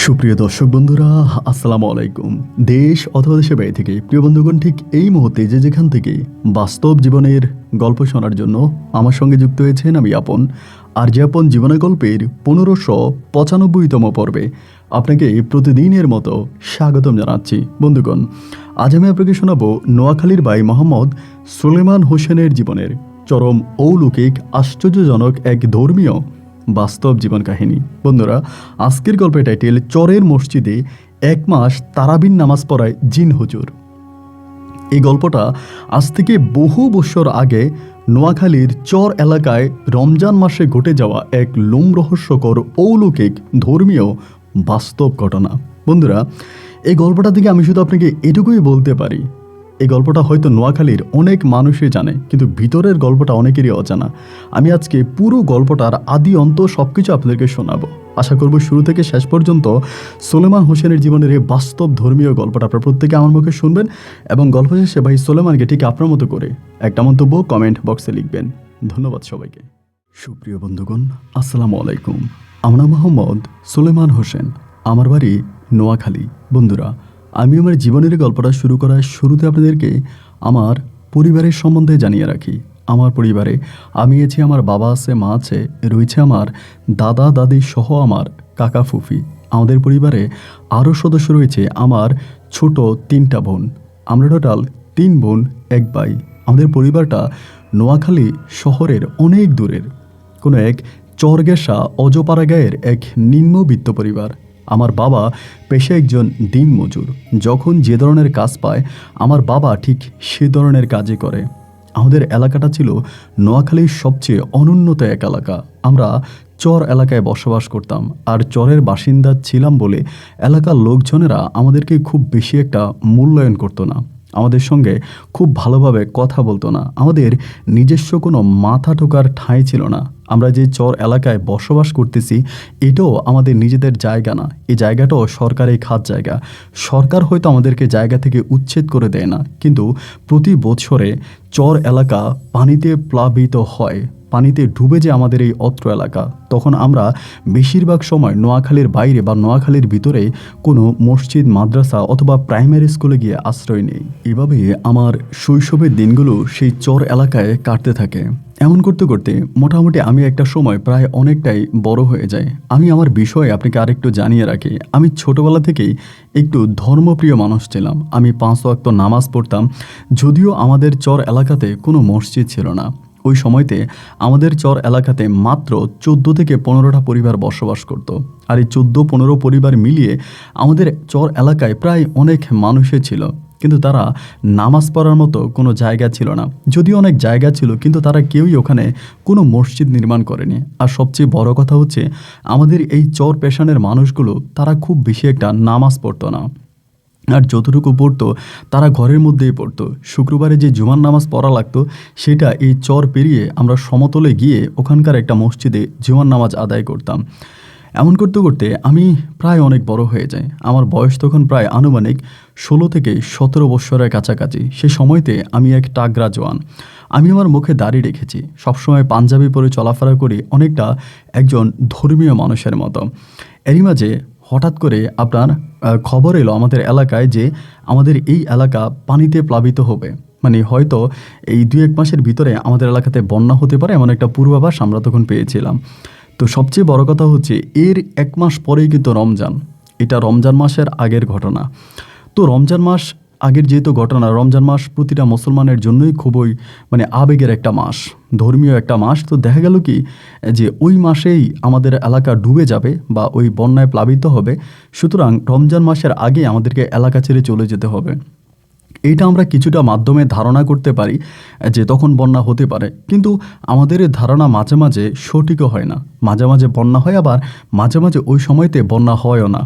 সুপ্রিয় দর্শক বন্ধুরা, আসসালামু আলাইকুম। দেশ অথবা দেশের বাইরে থেকে প্রিয় বন্ধুগণ, ঠিক এই মুহূর্তে যে যেখান থেকে বাস্তব জীবনের গল্প শোনার জন্য আমার সঙ্গে যুক্ত হয়েছেন, আমি আপন। আর যে আপন জীবনের গল্পের 1595তম পর্বে আপনাকে প্রতিদিনের মতো স্বাগতম জানাচ্ছি। বন্ধুগণ, আজ আমি আপনাকে শোনাবো নোয়াখালীর ভাই মোহাম্মদ সুলেমান হোসেনের জীবনের চরম অলৌকিক আশ্চর্যজনক এক ধর্মীয় বাস্তব জীবন কাহিনী। বন্ধুরা, আজকের গল্পের টাইটেল চরের মসজিদে 1 মাস তারাবিন নামাজ পড়ায় জিন হুজুর। এই গল্পটা আজ থেকে বহু বছর আগে নোয়াখালীর চর এলাকায় রমজান মাসে ঘটে যাওয়া এক লোমরহস্যকর অলৌকিক ধর্মীয় বাস্তব ঘটনা। বন্ধুরা, এই গল্পটা থেকে আমি শুধু আপনাকে এটুকুই বলতে পারি, এই গল্পটা হয়তো নোয়াখালীর অনেক মানুষই জানে, কিন্তু ভিতরের গল্পটা অনেকেরই অজানা। আমি আজকে পুরো গল্পটার আদি অন্ত সব কিছু আপনাদেরকে শোনাবো। আশা করব শুরু থেকে শেষ পর্যন্ত সুলেমান হোসেনের জীবনের এই বাস্তব ধর্মীয় গল্পটা আপনারা প্রত্যেকে আমার মুখে শুনবেন এবং গল্প শেষে ভাই সুলেমানকে ঠিক আপনার মতো করে একটা মন্তব্য কমেন্ট বক্সে লিখবেন। ধন্যবাদ সবাইকে। সুপ্রিয় বন্ধুগণ, আসসালামু আলাইকুম। আমার নাম মোহাম্মদ সুলেমান হোসেন, আমার বাড়ি নোয়াখালী। বন্ধুরা, আমি আমার জীবনের গল্পটা শুরু করার শুরুতে আপনাদেরকে আমার পরিবারের সম্বন্ধে জানিয়ে রাখি। আমার পরিবারে আমি আছি, আমার বাবা আছে, মা আছে, রয়েছে আমার দাদা দাদি সহ আমার কাকা ফুফি। আমাদের পরিবারে আরও সদস্য রয়েছে আমার ছোট 3টা বোন। আমরা টোটাল 3 বোন 1 ভাই। আমাদের পরিবারটা নোয়াখালী শহরের অনেক দূরের কোনো এক চরগেশা অজপাড়া গায়ের এক নিম্নবিত্ত পরিবার। আমার বাবা পেশায় একজন দিনমজুর। যখন যে ধরনের কাজ পায় আমার বাবা ঠিক সে ধরনের কাজই করে। আমাদের এলাকাটা ছিল নোয়াখালীর সবচেয়ে অনুন্নত এক এলাকা। আমরা চর এলাকায় বসবাস করতাম, আর চরের বাসিন্দা ছিলাম বলে এলাকার লোকজনেরা আমাদেরকে খুব বেশি একটা মূল্যায়ন করতো না, আমাদের সঙ্গে খুব ভালোভাবে কথা বলতো না। আমাদের নিজস্ব কোনো মাথা ঠোকার ঠাঁই ছিল না। আমরা যে চর এলাকায় বসবাস করতেছি এটাও আমাদের নিজেদের জায়গা না, এই জায়গাটাও সরকারি খাত জায়গা। সরকার হয়তো আমাদেরকে জায়গা থেকে উচ্ছেদ করে দেয় না, কিন্তু প্রতি বছরে চর এলাকা পানিতে প্লাবিত হয়, পানিতে ডুবে যে আমাদের এই অত্র এলাকা। তখন আমরা বেশিরভাগ সময় নোয়াখালীর বাইরে বা নোয়াখালীর ভিতরে কোনো মসজিদ, মাদ্রাসা অথবা প্রাইমারি স্কুলে গিয়ে আশ্রয় নেই। এভাবে আমার শৈশবের দিনগুলো সেই চর এলাকায় কাটতে থাকে। এমন করতে করতে মোটামুটি আমি একটা সময় প্রায় অনেকটাই বড় হয়ে যাই। আমি আমার বিষয়ে আপনাকে আরেকটু জানিয়ে রাখি, আমি ছোটবেলা থেকেই একটু ধর্মপ্রিয় মানুষ ছিলাম। আমি 5 ওয়াক্ত নামাজ পড়তাম, যদিও আমাদের চর এলাকাতে কোনো মসজিদ ছিল না। ওই সময়তে আমাদের চর এলাকাতে মাত্র 14 থেকে 15টা পরিবার বসবাস করত। আর এই 14-15 পরিবার মিলিয়ে আমাদের চর এলাকায় প্রায় অনেক মানুষই ছিল, কিন্তু তারা নামাজ পড়ার মতো কোনো জায়গা ছিল না। যদিও অনেক জায়গা ছিল, কিন্তু তারা কেউই ওখানে কোনো মসজিদ নির্মাণ করেনি। আর সবচেয়ে বড় কথা হচ্ছে, আমাদের এই চর পেশানের মানুষগুলো তারা খুব বেশি একটা নামাজ পড়তো না, আর যতটুকু পড়তো তারা ঘরের মধ্যেই পড়তো। শুক্রবারে যে জুমার নামাজ পড়া লাগতো সেটা এই চর পেরিয়ে আমরা সমতলে গিয়ে ওখানকার একটা মসজিদে জুমার নামাজ আদায় করতাম। এমন করতে করতে আমি প্রায় অনেক বড় হয়ে যাই। আমার বয়স তখন প্রায় আনুমানিক 16 থেকে 17 বছরের কাছাকাছি। সে সময়তে আমি এক তাগড়া জওয়ান। আমি আমার মুখে দাড়ি রেখেছি, সবসময় পাঞ্জাবি পরে চলাফেরা করি, অনেকটা একজন ধর্মীয় মানুষের মতো। এরই মাঝে হঠাৎ করে আপনার খবর এলো আমাদের এলাকায় যে আমাদের এই এলাকা পানিতে প্লাবিত হবে, মানে হয়তো এই 2-1 মাসের ভিতরে আমাদের এলাকাতে বন্যা হতে পারে, এমন একটা পূর্বাভাস আমরা তখন পেয়েছিলাম। তো সবচেয়ে বড় কথা হচ্ছে, এর 1 মাস পরেই কিন্তু রমজান। এটা রমজান মাসের আগের ঘটনা। তো রমজান মাস আগের যেহেতু ঘটনা, রমজান মাস প্রতিটা মুসলমানের জন্যই খুবই আবেগের একটা মাস, ধর্মীয় একটা মাস। তো দেখা গেল কি যে ওই মাসেই আমাদের এলাকা ডুবে যাবে বা ওই বন্যায় প্লাবিত হবে, সুতরাং রমজান মাসের আগে আমাদেরকে এলাকা ছেড়ে চলে যেতে হবে। এইটা আমরা কিছুটা মাধ্যমে ধারণা করতে পারি যে তখন বন্যা হতে পারে, কিন্তু আমাদের ধারণা মাঝে মাঝে সঠিকও হয় না। মাঝে মাঝে বন্যা হয়, আবার মাঝে মাঝে ওই সময়তে বন্যা হয়ও না।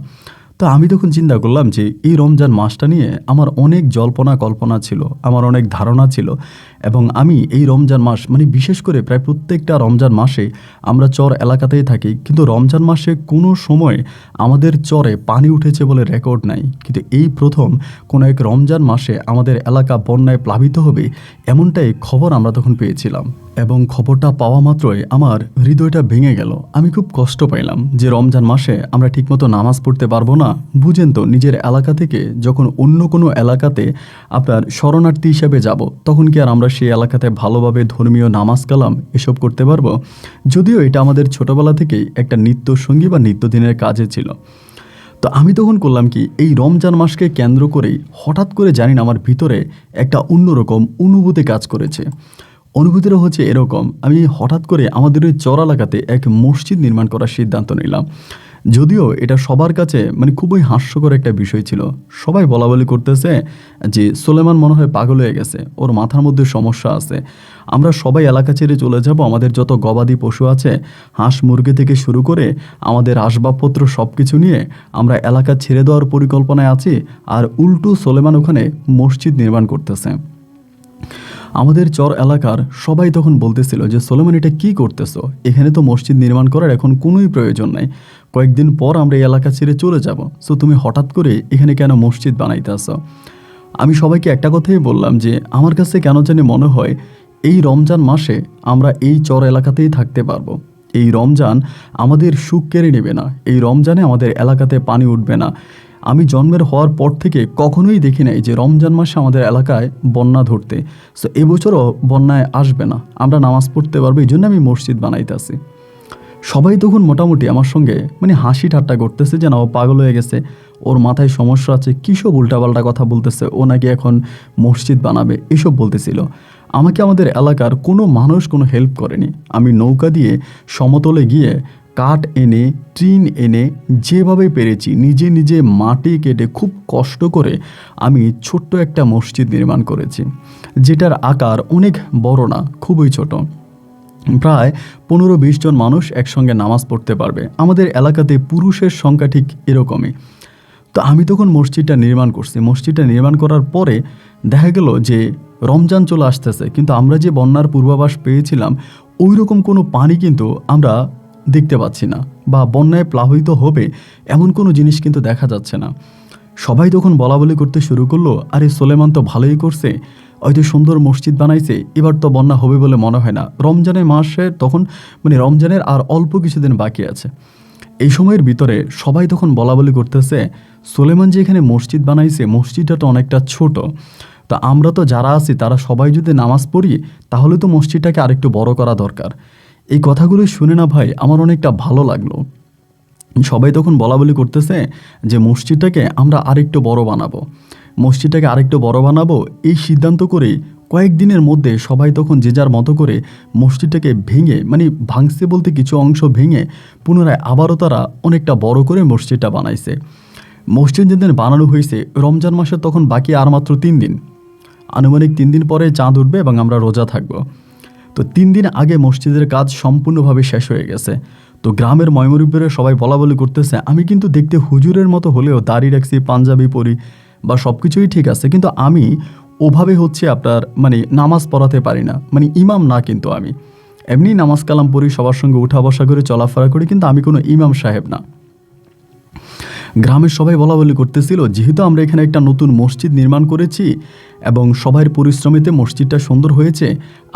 তো আমি তখন চিন্তা করলাম যে এই রমজান মাসটা নিয়ে আমার অনেক জল্পনা কল্পনা ছিল, আমার অনেক ধারণা ছিল। এবং আমি এই রমজান মাস মানে বিশেষ করে প্রায় প্রত্যেকটা রমজান মাসে আমরা চর এলাকাতেই থাকি, কিন্তু রমজান মাসে কোনো সময় আমাদের চরে পানি উঠেছে বলে রেকর্ড নাই। কিন্তু এই প্রথম কোনো এক রমজান মাসে আমাদের এলাকা বন্যায় প্লাবিত হবে এমনটাই খবর আমরা তখন পেয়েছিলাম। এবং খবরটা পাওয়া মাত্রই আমার হৃদয়টা ভেঙে গেল। আমি খুব কষ্ট পাইলাম যে রমজান মাসে আমরা ঠিকমতো নামাজ পড়তে পারবো না। বুঝেন তো, নিজের এলাকা থেকে যখন অন্য কোনো এলাকাতে আপনার শরণার্থী হিসেবে যাব, তখন কি আর আমরা সেই এলাকাতে ভালোভাবে ধর্মীয় নামাজ কালাম এসব করতে পারবো? যদিও এটা আমাদের ছোটোবেলা থেকেই একটা নিত্যসঙ্গী বা নিত্যদিনের কাজে ছিল। তো আমি তখন করলাম কি, এই রমজান মাসকে কেন্দ্র করেই হঠাৎ করে জানি না আমার ভিতরে একটা অন্যরকম অনুভূতি কাজ করেছে। অনুভূতিটা হচ্ছে এরকম, আমি হঠাৎ করে আমাদের ওই চর এলাকাতে এক মসজিদ নির্মাণ করার সিদ্ধান্ত নিলাম। যদিও এটা সবার কাছে মানে খুবই হাস্যকর একটা বিষয় ছিল। সবাই বলাবলি করতেছে যে সুলেমান মনে হয় পাগল হয়ে গেছে, ওর মাথার মধ্যে সমস্যা আছে, আমরা সবাই এলাকা ছেড়ে চলে যাব, আমাদের যত গবাদি পশু আছে হাঁস মুরগি থেকে শুরু করে আমাদের আসবাবপত্র সব কিছু নিয়ে আমরা এলাকা ছেড়ে দেওয়ার পরিকল্পনায় আছি। আর উল্টো সুলেমান ওখানে মসজিদ নির্মাণ করতেছে। আমাদের চর এলাকার সবাই তখন বলতেছিল যে সুলেমান এটা কী করতেছো, এখানে তো মসজিদ নির্মাণ করার এখন কোনোই প্রয়োজন নাই, কয়েকদিন পর আমরা এই এলাকা ছেড়ে চলে যাব, সো তুমি হঠাৎ করে এখানে কেন মসজিদ বানাইতে আসো? আমি সবাইকে একটা কথাই বললাম যে আমার কাছে কেন জানি মনে হয় এই রমজান মাসে আমরা এই চর এলাকাতেই থাকতে পারবো। এই রমজান আমাদের সুখ কেড়ে নেবে না, এই রমজানে আমাদের এলাকাতে পানি উঠবে না। আমি জন্মের হওয়ার পর থেকে কখনোই দেখি নাই যে রমজান মাসে আমাদের এলাকায় বন্যা ধরতে। সো এবছরও বন্যায় আসবে না, আমরা নামাজ পড়তে পারবো, এই জন্য আমি মসজিদ বানাইতেছি। সবাই তখন মোটামুটি আমার সঙ্গে মানে হাসি ঠাট্টা করতেছে যে না, ও পাগল হয়ে গেছে, ওর মাথায় সমস্যা আছে, কী সব উল্টাপাল্টা কথা বলতেছে, ও নাকি এখন মসজিদ বানাবে, এসব বলতেছিল। আমাকে আমাদের এলাকার কোনো মানুষ কোনো হেল্প করেনি। আমি নৌকা দিয়ে সমতলে গিয়ে কাঠ এনে টিন এনে যেভাবে পেরেছি নিজে নিজে মাটি কেটে খুব কষ্ট করে আমি ছোট্ট একটা মসজিদ নির্মাণ করেছি, যেটার আকার অনেক বড় না, খুবই ছোট। প্রায় 15-20 জন মানুষ একসঙ্গে নামাজ পড়তে পারবে। আমাদের এলাকাতে পুরুষের সংখ্যা ঠিক এরকমই। তো আমি তখন মসজিদটা নির্মাণ করছি। মসজিদটা নির্মাণ করার পরে দেখা গেল যে রমজান চলে আসতেছে, কিন্তু আমরা যে বন্যার পূর্বাভাস পেয়েছিলাম ওই রকম কোনো পানি কিন্তু আমরা দেখতে পাচ্ছি না, বা বন্যায় প্লাবিত হবে এমন কোনো জিনিস কিন্তু দেখা যাচ্ছে না। সবাই তখন বলাবলি করতে শুরু করলো, আরে সুলেমান তো ভালোই করছে, হয়তো সুন্দর মসজিদ বানাইছে, এবার তো বন্যা হবে বলে মনে হয় না। রমজানের মাসে তখন মানে রমজানের আর অল্প কিছুদিন বাকি আছে। এই সময়ের ভিতরে সবাই তখন বলাবলি করতেছে সুলেমান যে এখানে মসজিদ বানাইছে, মসজিদটা তো অনেকটা ছোট, তো আমরা তো যারা আছি তারা সবাই যদি নামাজ পড়ি তাহলে তো মসজিদটাকে আরেকটু বড় করা দরকার। এই কথাগুলো শুনে না ভাই আমার অনেকটা ভালো লাগলো। সবাই তখন বলাবলি করতেছে যে মসজিদটাকে আমরা আরেকটু বড় বানাবো, মসজিদটাকে আরেকটু বড় বানাবো। এই সিদ্ধান্ত করে কয়েকদিনের মধ্যে সবাই তখন যে যার মতো করে মসজিদটাকে ভেঙে মানে ভাঙছে বলতে কিছু অংশ ভেঙে পুনরায় আবারও তারা অনেকটা বড় করে মসজিদটা বানাইছে। মসজিদ যেদিন বানানো হয়েছে রমজান মাসের তখন বাকি আর মাত্র 3 দিন, আনুমানিক 3 দিন পরে চাঁদ উঠবে এবং আমরা রোজা থাকবো। তো 3 দিন আগে মসজিদের কাজ সম্পূর্ণভাবে শেষ হয়ে গেছে। তো গ্রামের ময়মুরব্বীরা সবাই বলাবলি করতেছে আমি কিন্তু দেখতে হুজুরের মতো হলেও দাড়ি রাখছি, পাঞ্জাবি পরি বা সব কিছুই ঠিক আছে, কিন্তু আমি ওভাবে হচ্ছে আপনার মানে নামাজ পড়াতে পারি না, মানে ইমাম না, কিন্তু আমি এমনি নামাজ কালাম পড়ি, সবার সঙ্গে উঠা বসা করে চলাফেরা করি, কিন্তু আমি কোনো ইমাম সাহেব না। গ্রামের সবাই বলাবলি করতেছিল যেহেতু আমরা এখানে একটা নতুন মসজিদ নির্মাণ করেছি এবং সবার পরিশ্রমিতে মসজিদটা সুন্দর হয়েছে,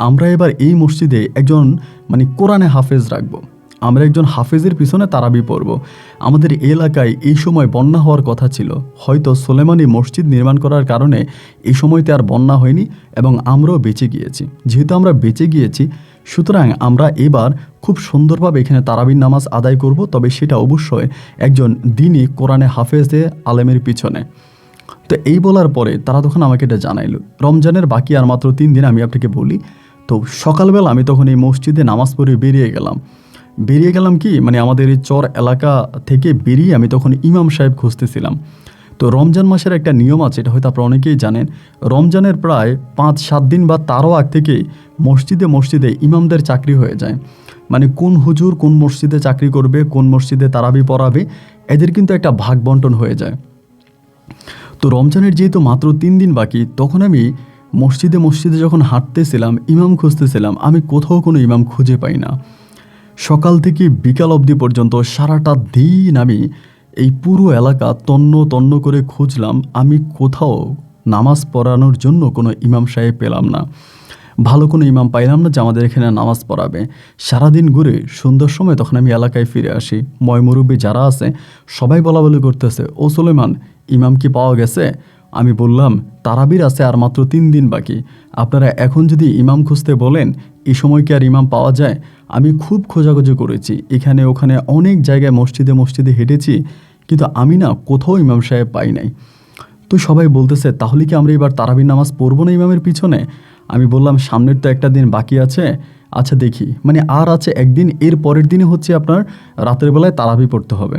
আমরা এবার এই মসজিদে একজন মানে কোরআনে হাফেজ রাখবো, আমরা একজন হাফেজের পিছনে তারাবি পড়ব। আমাদের এলাকায় এই সময় বন্যা হওয়ার কথা ছিল, হয়তো সুলেমানি মসজিদ নির্মাণ করার কারণে এই সময়তে আর বন্যা হয়নি এবং আমরাও বেঁচে গিয়েছি। যেহেতু আমরা বেঁচে গিয়েছি সুতরাং আমরা এবার খুব সুন্দরভাবে এখানে তারাবির নামাজ আদায় করব, তবে সেটা অবশ্যই একজন দিনই কোরআনে হাফেজে আলেমের পিছনে। তো এই বলার পরে তারা তখন আমাকে এটা জানাইলো। রমজানের বাকি আর মাত্র 3 দিন আমি আপনাকে বলি। তো সকালবেলা আমি তখন এই মসজিদে নামাজ পড়ে বেরিয়ে গেলাম কি মানে আমাদের এই চর এলাকা থেকে বেরিয়ে আমি তখন ইমাম সাহেব খুঁজতেছিলাম। তো রমজান মাসের একটা নিয়ম আছে, এটা হয়তো আপনারা অনেকেই জানেন। রমজানের প্রায় 5-7 দিন বা তারও আগ থেকে মসজিদে ইমামদের চাকরি হয়ে যায়, মানে কোন হুজুর কোন মসজিদে চাকরি করবে, কোন মসজিদে তারাবি পড়াবে, এদের কিন্তু একটা ভাগ বন্টন হয়ে যায়। তো রমজানের যেহেতু মাত্র 3 দিন বাকি, তখন আমি মসজিদে মসজিদে যখন হাঁটতেছিলাম, ইমাম খুঁজতেছিলাম, আমি কোথাও কোনো ইমাম খুঁজে পাই না। সকাল থেকে বিকাল অবধি পর্যন্ত সারাটা দিন আমি এই পুরো এলাকা তন্ন তন্ন করে খুঁজলাম, আমি কোথাও নামাজ পড়ানোর জন্য কোনো ইমাম সাহেব পেলাম না। ভালো কোনো ইমাম পাইলাম না যে আমাদের এখানে নামাজ পড়াবে। সারাদিন ঘুরে সন্ধ্যার সময় তখন আমি এলাকায় ফিরে আসি। ময়মুরব্বী যারা আছে সবাই বলা বলি করতেছে, ও সুলেমান, ইমাম কি পাওয়া গেছে? আমি বললাম, তারাবির আছে আর মাত্র 3 দিন বাকি, আপনারা এখন যদি ইমাম খুঁজতে বলেন, এই সময় কি আর ইমাম পাওয়া যায়? আমি খুব খোঁজাখুঁজি করেছি, এখানে ওখানে অনেক জায়গায় মসজিদে মসজিদে হেঁটেছি, কিন্তু আমি না কোথাও ইমাম সাহেব পাই নাই। তো সবাই বলতেছে, তাহলে কি আমরা এবার তারাবির নামাজ পড়বো না ইমামের পিছনে? আমি বললাম, সামনের তো একটা দিন বাকি আছে, আচ্ছা দেখি, মানে আর আছে একদিন, এর পরের দিনে হচ্ছে আপনার রাতের বেলায় তারাবি পড়তে হবে।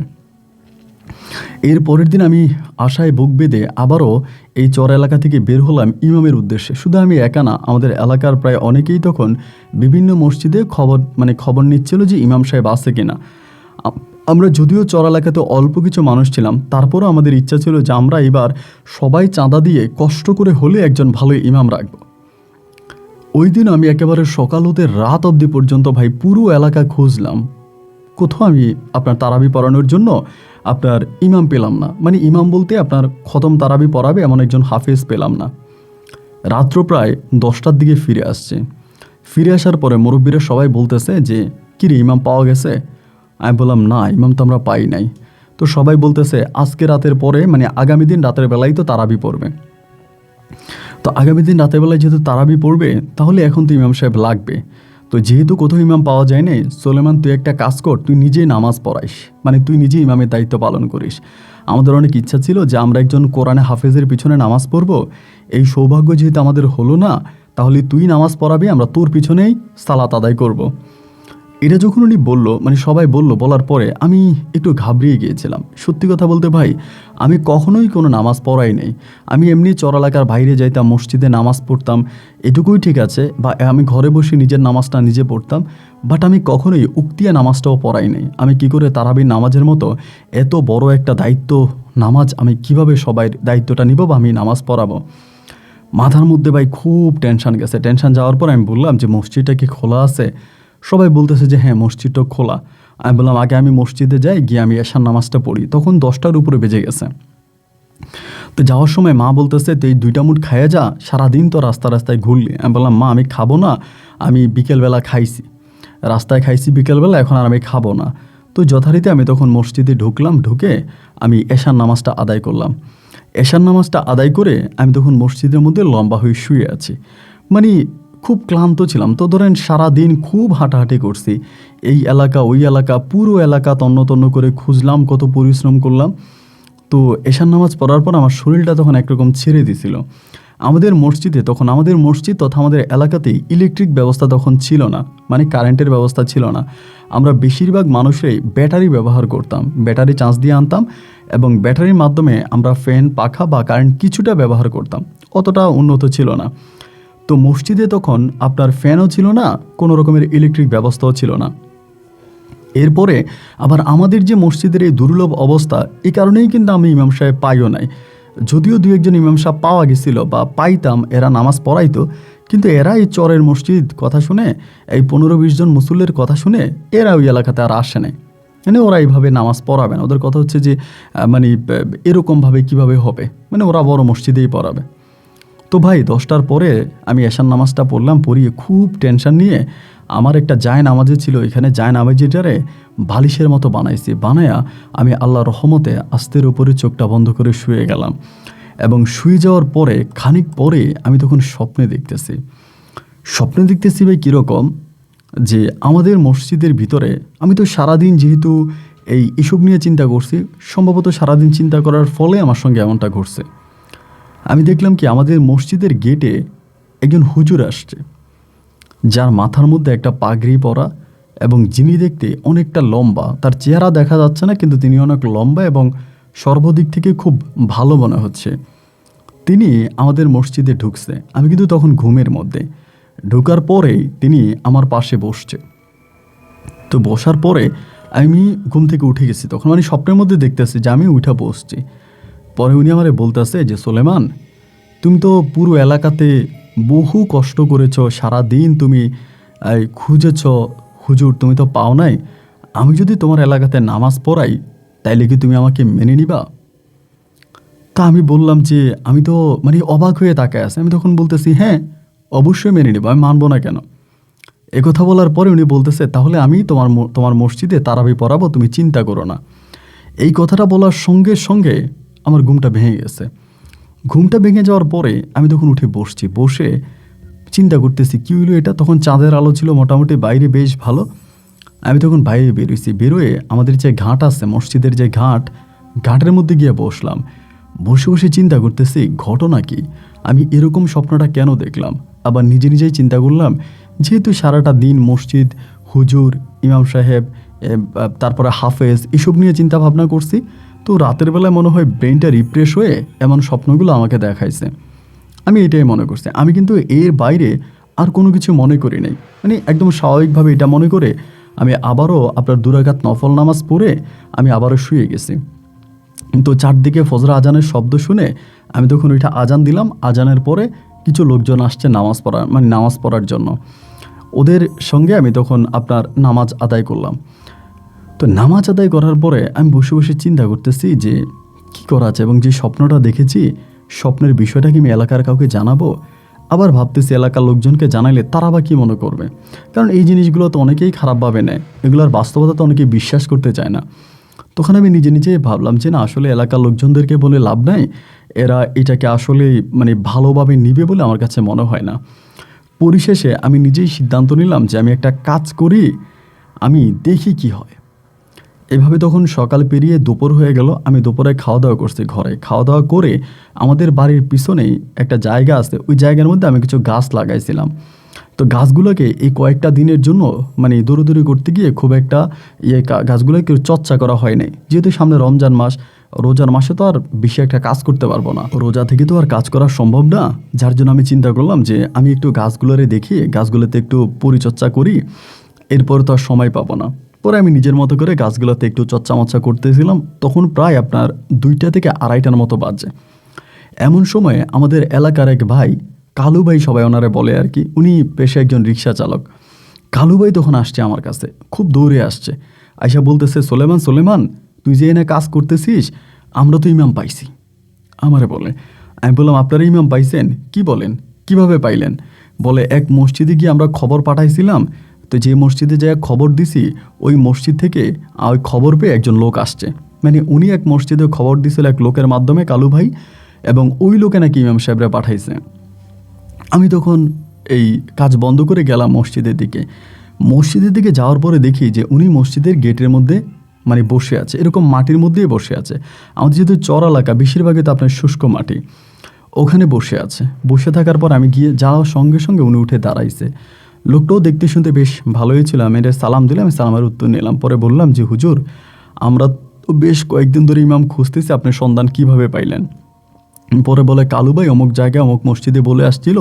এর পরের দিন আমি আশায় বুক বেঁধে আবারও এই চর এলাকা থেকে বের হলাম ইমামের উদ্দেশ্যে। শুধু আমি একা না, আমাদের এলাকার প্রায় অনেকেই তখন বিভিন্ন মসজিদে খবর নিচ্ছিল যে ইমাম সাহেব আছে কিনা। আমরা যদিও চর এলাকাতে অল্প কিছু মানুষ ছিলাম, তারপরও আমাদের ইচ্ছা ছিল যে আমরা এবার সবাই চাঁদা দিয়ে কষ্ট করে হলে একজন ভালো ইমাম রাখব। ওই দিন আমি একেবারে সকাল হতে রাত অবধি পর্যন্ত ভাই পুরো এলাকা খুঁজলাম, কোথাও আমি আপনার তারাবি পড়ানোর জন্য আপনার ইমাম পেলাম না। মানে ইমাম বলতে আপনার খতম তারাবি পড়াবে এমন একজন হাফেজ পেলাম না। রাত্র প্রায় 10টার দিকে ফিরে আসছে। ফিরে আসার পরে মুরব্বীরা সবাই বলতেছে যে, কিরে ইমাম পাওয়া গেছে? আমি বললাম, না ইমাম তো আমরা পাই নাই। তো সবাই বলতেছে, আজকে রাতের পরে মানে আগামী দিন রাতের বেলায় তো তারাবি পড়বে। তো আগামী দিন রাতের বেলায় যেহেতু তারাবি পড়বে, তাহলে এখন তো ইমাম সাহেব লাগবে। তো যেহেতু কোথাও ইমাম পাওয়া যায় নাই, সুলেমান তুই একটা কাজ কর, তুই নিজেই নামাজ পড়াইস, মানে তুই নিজেই ইমামের দায়িত্ব পালন করিস। আমাদের অনেক ইচ্ছা ছিল যে আমরা একজন কোরআনে হাফেজের পিছনে নামাজ পড়ব। এই সৌভাগ্য যেহেতু আমাদের হলো না, তাহলে তুই নামাজ পড়াবি, আমরা তোর পিছনেই সালাত আদায় করব। এটা যখন উনি বললো, মানে সবাই বলার পরে আমি একটু ঘাবড়িয়ে গিয়েছিলাম। সত্যি কথা বলতে ভাই, আমি কখনোই কোনো নামাজ পড়াই নেই। আমি এমনি চর এলাকার বাইরে যাইতাম, মসজিদে নামাজ পড়তাম, এটুকুই ঠিক আছে, বা আমি ঘরে বসে নিজের নামাজটা নিজে পড়তাম। বাট আমি কখনোই উক্তিয়া নামাজটাও পড়াই নাই। আমি কি করে তারাবির নামাজের মতো এত বড় একটা দায়িত্ব নামাজ আমি কিভাবে সবাই দায়িত্বটা নিব বা আমি নামাজ পড়াবো? মাথার মধ্যে ভাই খুব টেনশন গেছে। টেনশন যাওয়ার পর আমি বললাম যে, মসজিদটা কি খোলা আছে? সবাই বলতেছে যে হ্যাঁ মসজিদটা খোলা। আমি বললাম, আগে আমি মসজিদে যাই, গিয়ে আমি এশার নামাজটা পড়ি। তখন 10টার উপরে বেজে গেছে। তো যাওয়ার সময় মা বলতেছে, তুই 2টা মুঠ খাইয়ে যা, সারাদিন তো রাস্তায় ঘুরলি। আমি বললাম, মা আমি খাবো না, আমি বিকেলবেলা খাইছি, রাস্তায় খাইছি বিকেলবেলা, এখন আর আমি খাবো না। তো যথারীতি আমি তখন মসজিদে ঢুকলাম, ঢুকে আমি এশার নামাজটা আদায় করলাম। এশার নামাজটা আদায় করে আমি তখন মসজিদের মধ্যে লম্বা হয়ে শুয়ে আছি। মানে খুব ক্লান্ত ছিলাম। তো ধরেন সারাদিন খুব হাঁটাহাঁটি করছি, এই এলাকা ওই এলাকা, পুরো এলাকা তন্ন তন্ন করে খুঁজলাম, কত পরিশ্রম করলাম। তো এশার নামাজ পড়ার পর আমার শরীরটা তখন একরকম ছেড়ে দিছিল। আমাদের মসজিদ তথা আমাদের এলাকাতেই ইলেকট্রিক ব্যবস্থা তখন ছিল না, মানে কারেন্টের ব্যবস্থা ছিল না। আমরা বেশিরভাগ মানুষরাই ব্যাটারি ব্যবহার করতাম, ব্যাটারি চার্জ দিয়ে আনতাম এবং ব্যাটারির মাধ্যমে আমরা ফ্যান, পাখা বা কারেন্ট কিছুটা ব্যবহার করতাম, অতটা উন্নত ছিল না। তো মসজিদে তখন আপনার ফ্যানও ছিল না, কোনো রকমের ইলেকট্রিক ব্যবস্থাও ছিল না। এরপরে আবার আমাদের যে মসজিদের এই দুর্লভ অবস্থা, এই কারণেই কিন্তু আমি ইমাম সাহেব পাইও নাই। যদিও 2-1 জন ইমাম সাহেব পাওয়া গেছিল বা পাইতাম, এরা নামাজ পড়াইতো, কিন্তু এরা এই চরের মসজিদ কথা শুনে, এই 15-20 জন মুসল্লির কথা শুনে এরা ওই এলাকাতে আর আসে নাই। মানে ওরা এইভাবে নামাজ পড়াবে না, ওদের কথা হচ্ছে যে মানে এরকমভাবে কিভাবে হবে, মানে ওরা বড় মসজিদেই পড়াবে। তো ভাই 10টার পরে আমি এশার নামাজটা পড়লাম, পড়িয়ে খুব টেনশন নিয়ে আমার একটা জায় নামাজি ছিল, এখানে জায় নামাজিটারে বালিশের মতো বানায়া আমি আল্লাহর রহমতে আস্তের উপরে চোখটা বন্ধ করে শুয়ে গেলাম। এবং শুয়ে যাওয়ার পরে খানিক পরে আমি তখন স্বপ্নে দেখতেছি ভাই কীরকম, যে আমাদের মসজিদের ভিতরে, আমি তো সারাদিন যেহেতু এসব নিয়ে চিন্তা করছি, সম্ভবত সারাদিন চিন্তা করার ফলে আমার সঙ্গে এমনটা ঘটছে। আমি দেখলাম কি, আমাদের মসজিদের গেটে একজন হুজুর আসছে, যার মাথার মধ্যে একটা পাগড়ি পরা এবং যিনি দেখতে অনেকটা লম্বা। তার চেহারা দেখা যাচ্ছে না, কিন্তু তিনি অনেক লম্বা এবং সর্বদিক থেকে খুব ভালো মনে হচ্ছে। তিনি আমাদের মসজিদে ঢুকছে। আমি কিন্তু তখন ঘুমের মধ্যে। ঢোকার পরেই তিনি আমার পাশে বসছে। তো বসার পরে আমি ঘুম থেকে উঠে গেছি, তখন মানে স্বপ্নের মধ্যে দেখতেছি যে আমি উঠা বসছি। পরে উনি আমারে বলতেছে যে, সুলেমান, তুমি তো পুরো এলাকাতে বহু কষ্ট করেছো, সারাদিন তুমি খুঁজেছ হুজুর, তুমি তো পাও নাই। আমি যদি তোমার এলাকাতে নামাজ পড়াই তাইলে কি তুমি আমাকে মেনে নিবা? তা আমি বললাম যে আমি তো মানে অবাক হয়ে তাকায় আছে। আমি তখন বলতেছি হ্যাঁ, অবশ্যই মেনে নিব, আমি মানবো না কেন। একথা বলার পরে উনি বলতেছে তাহলে আমি তোমার মসজিদে তারাবি পড়াবো, তুমি চিন্তা করো না। এই কথাটা বলার সঙ্গে সঙ্গে আমার ঘুমটা ভেঙে গেছে। ঘুমটা ভেঙে যাওয়ার পরে আমি তখন উঠে বসছি, বসে চিন্তা করতেছি কী হইলো এটা। তখন চাঁদের আলো ছিল মোটামুটি, বাইরে বেশ ভালো। আমি তখন বাইরে বেরোইছি, বেরোয় আমাদের যে ঘাট আছে, মসজিদের যে ঘাটের মধ্যে গিয়ে বসলাম। বসে বসে চিন্তা করতেছি ঘটনা কি, আমি এরকম স্বপ্নটা কেন দেখলাম। আবার নিজে নিজেই চিন্তা করলাম, যেহেতু সারাটা দিন মসজিদ, হুজুর, ইমাম সাহেব, তারপরে হাফেজ এসব নিয়ে চিন্তা ভাবনা করছি, তো রাতের বেলায় মনে হয় ব্রেনটা রিফ্রেশ হয়ে এমন স্বপ্নগুলো আমাকে দেখাইছে। আমি এটাই মনে করছি। আমি কিন্তু এর বাইরে আর কোনো কিছু মনে করি নাই। মানে একদম স্বাভাবিকভাবে এটা মনে করে আমি আবারও আপনার 2 রাকাত নফল নামাজ পড়ে আমি আবারও শুয়ে গেছি। তো চারদিকে ফজর আজানের শব্দ শুনে আমি তখন ওইটা আজান দিলাম। আজানের পরে কিছু লোকজন আসছে নামাজ পড়ার জন্য। ওদের সঙ্গে আমি তখন আপনার নামাজ আদায় করলাম। তো নামাজ আদায় করার পরে আমি বসে বসে চিন্তা করতেছি যে কী করা আছে, এবং যে স্বপ্নটা দেখেছি স্বপ্নের বিষয়টা কি আমি এলাকার কাউকে জানাবো। আবার ভাবতেছি এলাকার লোকজনকে জানাইলে তারা বা কী মনে করবে, কারণ এই জিনিসগুলো তো অনেকেই খারাপভাবে নেয়, এগুলোর বাস্তবতা তো অনেকেই বিশ্বাস করতে চায় না। তখন আমি নিজে নিজেই ভাবলাম যে না, আসলে এলাকার লোকজনদেরকে বলে লাভ নাই, এরা এটাকে আসলে মানে ভালোভাবে নিবে বলে আমার কাছে মনে হয় না। পরিশেষে আমি নিজেই সিদ্ধান্ত নিলাম যে আমি একটা কাজ করি, আমি দেখি কি হয়। এভাবে তখন সকাল পেরিয়ে দুপুর হয়ে গেল। আমি দুপুরে খাওয়া দাওয়া করছি ঘরে। খাওয়া দাওয়া করে আমাদের বাড়ির পিছনেই একটা জায়গা আছে, ওই জায়গার মধ্যে আমি কিছু গাছ লাগাইছিলাম। তো গাছগুলোকে এই কয়েকটা দিনের জন্য মানে দৌড়োদৌড়ি করতে গিয়ে খুব একটা গাছগুলোকে চর্চা করা হয় নাই, যেহেতু সামনে রমজান মাস। রোজার মাসে তো আর বেশি একটা কাজ করতে পারবো না, রোজা থেকে তো আর কাজ করা সম্ভব না। যার জন্য আমি চিন্তা করলাম যে আমি একটু গাছগুলোরে দেখি, গাছগুলোতে একটু পরিচর্যা করি, এরপর তো আর সময় পাবো না। পরে আমি নিজের মতো করে গাছগুলোতে একটু চর্চা করতেছিলাম। তখন প্রায় আপনার 2টা থেকে 2:30টার মতো বাজে। এমন সময়ে আমাদের এলাকার এক ভাই, কালু ভাই সবাই ওনারে বলে আর কি, উনি পেশায় একজন রিক্সা চালক। কালু ভাই তখন আসছে আমার কাছে, খুব দৌড়ে আসছে। আয়সা বলতেছে, সোলেমান, তুই যে এনে কাজ করতেছিস, আমরা তো ইমাম পাইছি। আমারে বলে। আমি বললাম আপনারা ইমাম পাইছেন? কি বলেন, কিভাবে পাইলেন? বলে এক মসজিদে গিয়ে আমরা খবর পাঠাইছিলাম, তো যে মসজিদে যাই খবর দিছি, ওই মসজিদ থেকে ওই খবর পেয়ে একজন লোক আসছে। মানে উনি এক মসজিদে খবর দিছিল এক লোকের মাধ্যমে, কালু ভাই, এবং ওই লোকে নাকি ইমাম সাহেবরা পাঠাইছে। আমি তখন এই কাজ বন্ধ করে গেলাম মসজিদের দিকে যাওয়ার পরে দেখি যে উনি মসজিদের গেটের মধ্যে মানে বসে আছে, এরকম মাটির মধ্যেই বসে আছে। আমাদের যেহেতু চর এলাকা, বেশিরভাগই তো আপনার শুষ্ক মাটি, ওখানে বসে আছে। বসে থাকার পর আমি গিয়ে যাওয়ার সঙ্গে সঙ্গে উনি উঠে দাঁড়াইছে। লোকটাও দেখতে শুনতে বেশ ভালোই ছিল। আমি এটা সালাম দিলাম, আমি সালামের উত্তর নিলাম। পরে বললাম যে হুজুর, আমরা তো বেশ কয়েকদিন ধরে ইমাম খুঁজতেছি, আপনি সন্ধান কিভাবে পাইলেন? পরে বলে, কালু ভাই অমুক জায়গায় অমুক মসজিদে বলে আসছিল,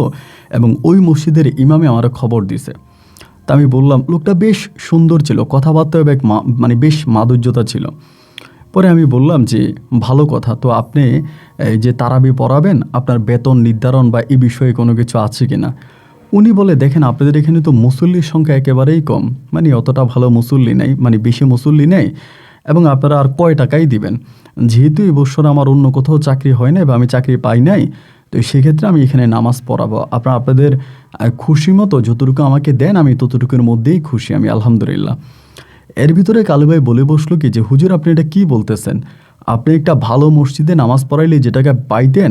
এবং ওই মসজিদের ইমামে আমার খবর দিছে। তা আমি বললাম, লোকটা বেশ সুন্দর ছিল, কথাবার্তা মানে বেশ মাধুর্যতা ছিল। পরে আমি বললাম যে ভালো কথা, তো আপনি এই যে তারাবি পড়াবেন, আপনার বেতন নির্ধারণ বা এই বিষয়ে কোনো কিছু আছে কি না? উনি বলে, দেখেন আপনাদের এখানে তো মুসল্লির সংখ্যা একেবারেই কম, মানে অতটা ভালো মুসল্লি নেই, মানে বেশি মুসল্লি নেই, এবং আপনারা আর কয় টাকাই দিবেন? যেহেতু এই বছর আমার অন্য কোথাও চাকরি হয় নাই বা আমি চাকরি পাই নাই, তো সেক্ষেত্রে আমি এখানে নামাজ পড়াবো। আপনাদের খুশি মতো যতটুকু আমাকে দেন, আমি ততটুকুর মধ্যেই খুশি, আমি আলহামদুলিল্লাহ। এর ভিতরে কালু ভাই বলে বসলো কি যে হুজুর, আপনি এটা কি বলতেছেন? আপনি একটা ভালো মসজিদে নামাজ পড়াইলে যে টাকা পাইতেন,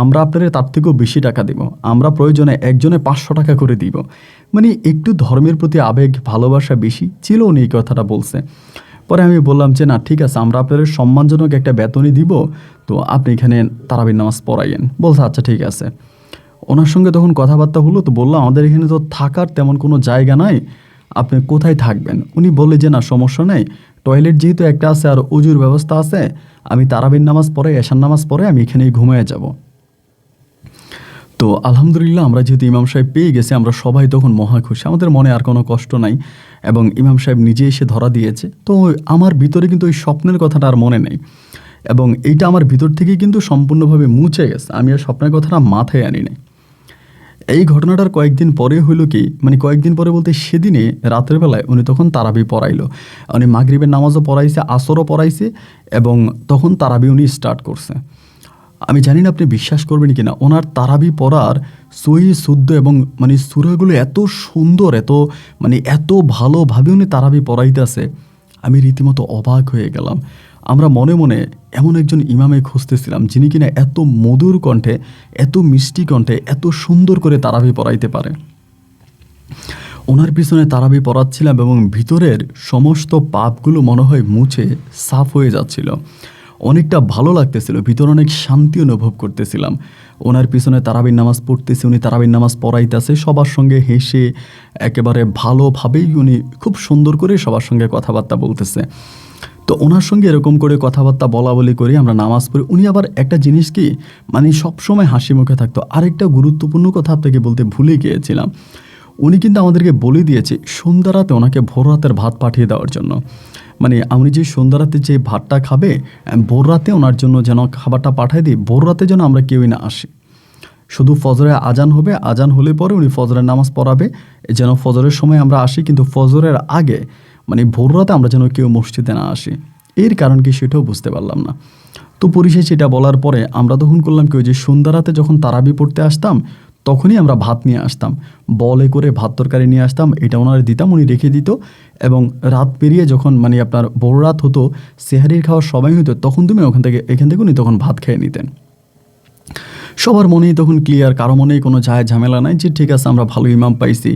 আমরা আপনাদের তার থেকেও বেশি টাকা দিব। আমরা প্রয়োজনে একজনে 500 টাকা করে দিব। মানে একটু ধর্মের প্রতি আবেগ ভালোবাসা বেশি ছিল, উনি এই কথাটা বলছে। পরে আমি বললাম যে না ঠিক আছে, আমরা আপনাদের সম্মানজনক একটা বেতনই দিব, তো আপনি এখানে তারাবির নামাজ পড়াইয়েন। বলছে আচ্ছা ঠিক আছে। ওনার সঙ্গে তখন কথাবার্তা হলো, তো বললাম আমাদের এখানে তো থাকার তেমন কোনো জায়গা নাই, আপনি কোথায় থাকবেন? উনি বললে যে না সমস্যা নেই, টয়লেট যেহেতু একটা আছে আর উজুর ব্যবস্থা আছে, আমি তারাবির নামাজ পড়ে এশার নামাজ পড়ে আমি এখানেই ঘুমিয়ে যাব। তো আলহামদুলিল্লাহ, আমরা যেহেতু ইমাম সাহেব পেয়ে গেছি, আমরা সবাই তখন মহা খুশি, আমাদের মনে আর কোনো কষ্ট নাই, এবং ইমাম সাহেব নিজে এসে ধরা দিয়েছে। তো আমার ভিতরে কিন্তু ওই স্বপ্নের কথাটা আর মনে নেই, এবং এইটা আমার ভিতর থেকেই কিন্তু সম্পূর্ণভাবে মুছে গেছে। আমি আর স্বপ্নের কথাটা মাথায় আনি নাই। এই ঘটনাটার কয়েকদিন পরে হইল কি, মানে কয়েকদিন পরে বলতে সেদিনে রাতের বেলায় উনি তখন তারাবি পড়াইলো। উনি মাগরিবের নামাজও পড়াইছে, আসরও পড়াইছে, এবং তখন তারাবি উনি স্টার্ট করছে। আমি জানি না আপনি বিশ্বাস করবেন কি না, ওনার তারাবি পড়ার সহি শুদ্ধ এবং মানে সূরাগুলো এত সুন্দর, এত মানে এত ভালোভাবে উনি তারাবি পড়াইতেছে, আমি রীতিমতো অবাক হয়ে গেলাম। আমরা মনে মনে এমন একজন ইমামে খুঁজতেছিলাম যিনি কিনা এত মধুর কণ্ঠে, এত মিষ্টি কণ্ঠে, এত সুন্দর করে তারাবি পড়াইতে পারে। ওনার পিছনে তারাবি পড়াচ্ছিলাম এবং ভিতরের সমস্ত পাপগুলো মনে হয় মুছে সাফ হয়ে যাচ্ছিল। অনেকটা ভালো লাগতেছিল, ভিতরে অনেক শান্তি অনুভব করতেছিলাম। ওনার পিছনে তারাবির নামাজ পড়তেছে, উনি তারাবির নামাজ পড়াইতেছে, সবার সঙ্গে হেসে একেবারে ভালোভাবেই উনি খুব সুন্দর করে সবার সঙ্গে কথাবার্তা বলতেছে। তো ওনার সঙ্গে এরকম করে কথাবার্তা বলা বলি করে আমরা নামাজ পড়ি। উনি আবার একটা জিনিস কি, মানে সবসময় হাসি মুখে থাকতো। আরেকটা গুরুত্বপূর্ণ কথা আপনাকে বলতে ভুলে গিয়েছিলাম, উনি কিন্তু আমাদেরকে বলে দিয়েছে সন্ধ্যা রাতে ওনাকে ভোর রাতের ভাত পাঠিয়ে দেওয়ার জন্য। মানে আমি যে সন্ধ্যা রাতে যে ভাতটা খাবে, ভোর রাতে ওনার জন্য যেন খাবারটা পাঠিয়ে দিই, ভোর রাতে যেন আমরা কেউই না আসি। শুধু ফজরে আজান হবে, আজান হলে পরে উনি ফজরের নামাজ পড়াবে, যেন ফজরের সময় আমরা আসি, কিন্তু ফজরের আগে মানে ভোর রাতে আমরা যেন কেউ মসজিদে না আসি। এর কারণ কি সেটাও বুঝতে পারলাম না। তো পরিশেষে এটা বলার পরে আমরা তখন করলাম কি, ওই যে সন্ধ্যা রাতে যখন তারাবি পড়তে আসতাম তখনই আমরা ভাত নিয়ে আসতাম, বলে করে ভাত তরকারি নিয়ে আসতাম, এটা ওনার দিতাম, উনি রেখে দিত। এবং রাত পেরিয়ে যখন মানে আপনার বড় রাত হতো, সেহারির খাওয়ার সময় হতো, তখন তুমি এখান থেকে উনি তখন ভাত খেয়ে নিতেন। সবার মনেই তখন ক্লিয়ার, কারো মনেই কোনো ঝামেলা নাই যে ঠিক আছে আমরা ভালো ইমাম পাইছি,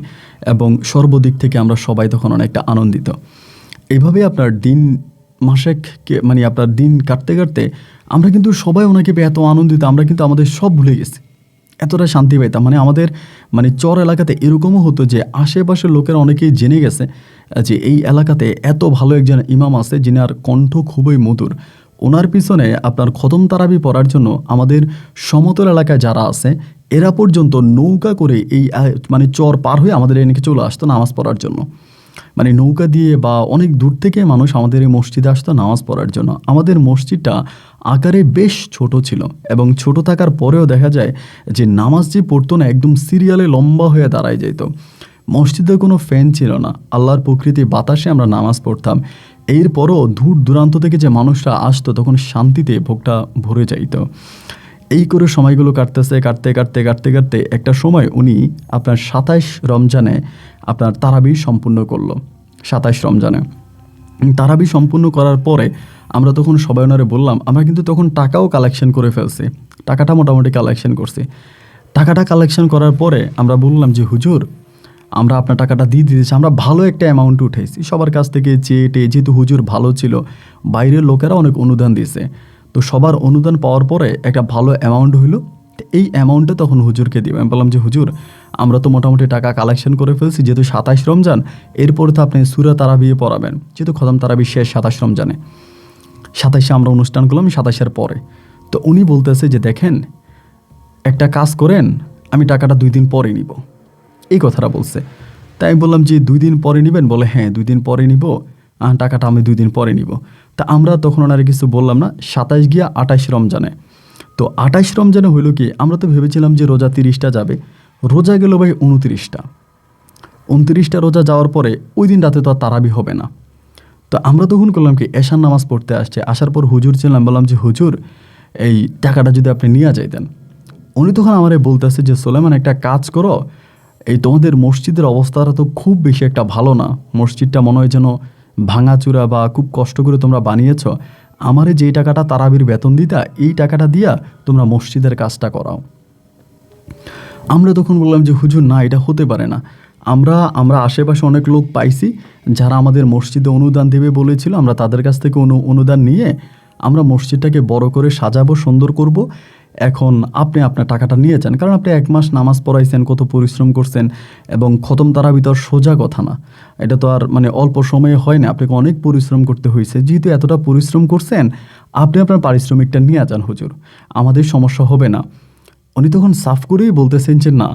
এবং সর্বদিক থেকে আমরা সবাই তখন অনেকটা আনন্দিত। এইভাবে আপনার দিন মাসেক মানে আপনার দিন কাটতে কাটতে আমরা কিন্তু সবাই ওনাকে পেয়ে এত আনন্দিত, আমরা কিন্তু আমাদের সব ভুলে গেছি, এতটা শান্তি পাইতাম। মানে আমাদের মানে চর এলাকাতে এরকমও হতো যে আশেপাশের লোকেরা অনেকেই জেনে গেছে যে এই এলাকাতে এত ভালো একজন ইমাম আছে যিনার কণ্ঠ খুবই মধুর। ওনার পিছনে আপনার খতম তারাবি পড়ার জন্য আমাদের সমতল এলাকায় যারা আছে এরা পর্যন্ত নৌকা করে এই মানে চর পার হয়ে আমাদের এদিকে চলে আসতো নামাজ পড়ার জন্য। মানে নৌকা দিয়ে বা অনেক দূর থেকে মানুষ আমাদের এই মসজিদে আসতো নামাজ পড়ার জন্য। আমাদের মসজিদটা আকারে বেশ ছোট ছিল, এবং ছোট থাকার পরেও দেখা যায় যে নামাজ যে পড়তো না, একদম সিরিয়ালে লম্বা হয়ে দাঁড়ায় যেত। মসজিদে কোনো ফ্যান ছিল না, আল্লাহর প্রকৃতি বাতাসে আমরা নামাজ পড়তাম। এরপরও দূর দূরান্ত থেকে যে মানুষরা আসতো তখন শান্তিতে ভোগটা ভরে যাইত। এই করে সময়গুলো কাটতেছে, কাটতে কাটতে কাটতে কাটতে একটা সময় উনি আপনার 27 রমজানে আপনার তারাবি সম্পূর্ণ করলো। 27 রমজানে তারাবি সম্পূর্ণ করার পরে আমরা তখন সবাই ওনারে বললাম, আমরা কিন্তু তখন টাকাও কালেকশন করে ফেলছি, টাকাটা মোটামুটি কালেকশন করছি। টাকাটা কালেকশন করার পরে আমরা বললাম যে হুজুর আমরা আপনার টাকাটা দিয়ে দিতেছি, আমরা ভালো একটা অ্যামাউন্ট উঠেছি সবার কাছ থেকে চেয়ে টেয়ে, যেহেতু হুজুর ভালো ছিল, বাইরের লোকেরা অনেক অনুদান দিয়েছে, তো সবার অনুদান পাওয়ার পরে একটা ভালো অ্যামাউন্ট হইলো। এই অ্যামাউন্টটা তখন হুজুরকে দিব। আমি বললাম যে হুজুর আমরা তো মোটামুটি টাকা কালেকশন করে ফেলছি, যেহেতু 27 রমজান, এরপরে তো আপনি সূরা তারাবিয়ে পড়াবেন, যেহেতু খতম তারাবি শেষ 27 রমজানে। 27-এ আমরা অনুষ্ঠান করলাম, 27-এর পরে। তো উনি বলতেছে যে দেখেন একটা কাজ করেন, আমি টাকাটা 2 দিন পরে নিব, এই কথাটা বলছে। তাই আমি বললাম যে 2 দিন পরে নেবেন? বলে হ্যাঁ 2 দিন পরে নিব, টাকাটা আমি 2 দিন পরে নিব। তা আমরা তখন ওনারা কিছু বললাম না। 27 গিয়া 28 রমজানে, তো 28 রমজানে হইল কি, আমরা তো ভেবেছিলাম যে রোজা 30টা যাবে, রোজা গেল ভাই 29টা। 29টা রোজা যাওয়ার পরে ওই দিন রাতে তো আর তারাবি হবে না। তো আমরা তখন করলাম কি, এশার নামাজ পড়তে আসছে, আসার পর হুজুর ছিলাম, বললাম যে হুজুর এই টাকাটা যদি আপনি নিয়ে যাইতেন। উনি তখন আমারে বলতেছে যে সোলেমান একটা কাজ করো, এই তোমাদের মসজিদের অবস্থাটা তো খুব বেশি একটা ভালো না, মসজিদটা মনে হয় যেন ভাঙাচুরা বা খুব কষ্ট করে তোমরা বানিয়েছ, আমারে যেই টাকাটা তারাবির বেতন দিতা এই টাকাটা দিয়া তোমরা মসজিদের কাজটা করাও। আমরা তখন বললাম যে হুজুর না, এটা হতে পারে না, আমরা আশেপাশে অনেক লোক পাইছি যারা আমাদের মসজিদে অনুদান দেবে বলেছিল, আমরা তাদের কাছ থেকে অনুদান নিয়ে আমরা মসজিদটাকে বড় করে সাজাবো, সুন্দর করব। এখন আপনি আপনার টাকাটা নিয়ে যান, কারণ আপনি 1 মাস নামাজ পড়াইছেন, কত পরিশ্রম করছেন, এবং খতম তারাবি তো আর সোজা কথা না, এটা তো আর মানে অল্প সময়ে হয় না, আপনাকে অনেক পরিশ্রম করতে হয়েছে। যেহেতু এতটা পরিশ্রম করছেন, আপনি আপনার পারিশ্রমিকটা নিয়ে যান হুজুর, আমাদের সমস্যা হবে না। উনি তখন সাফ করেই বলতেছেন যে না,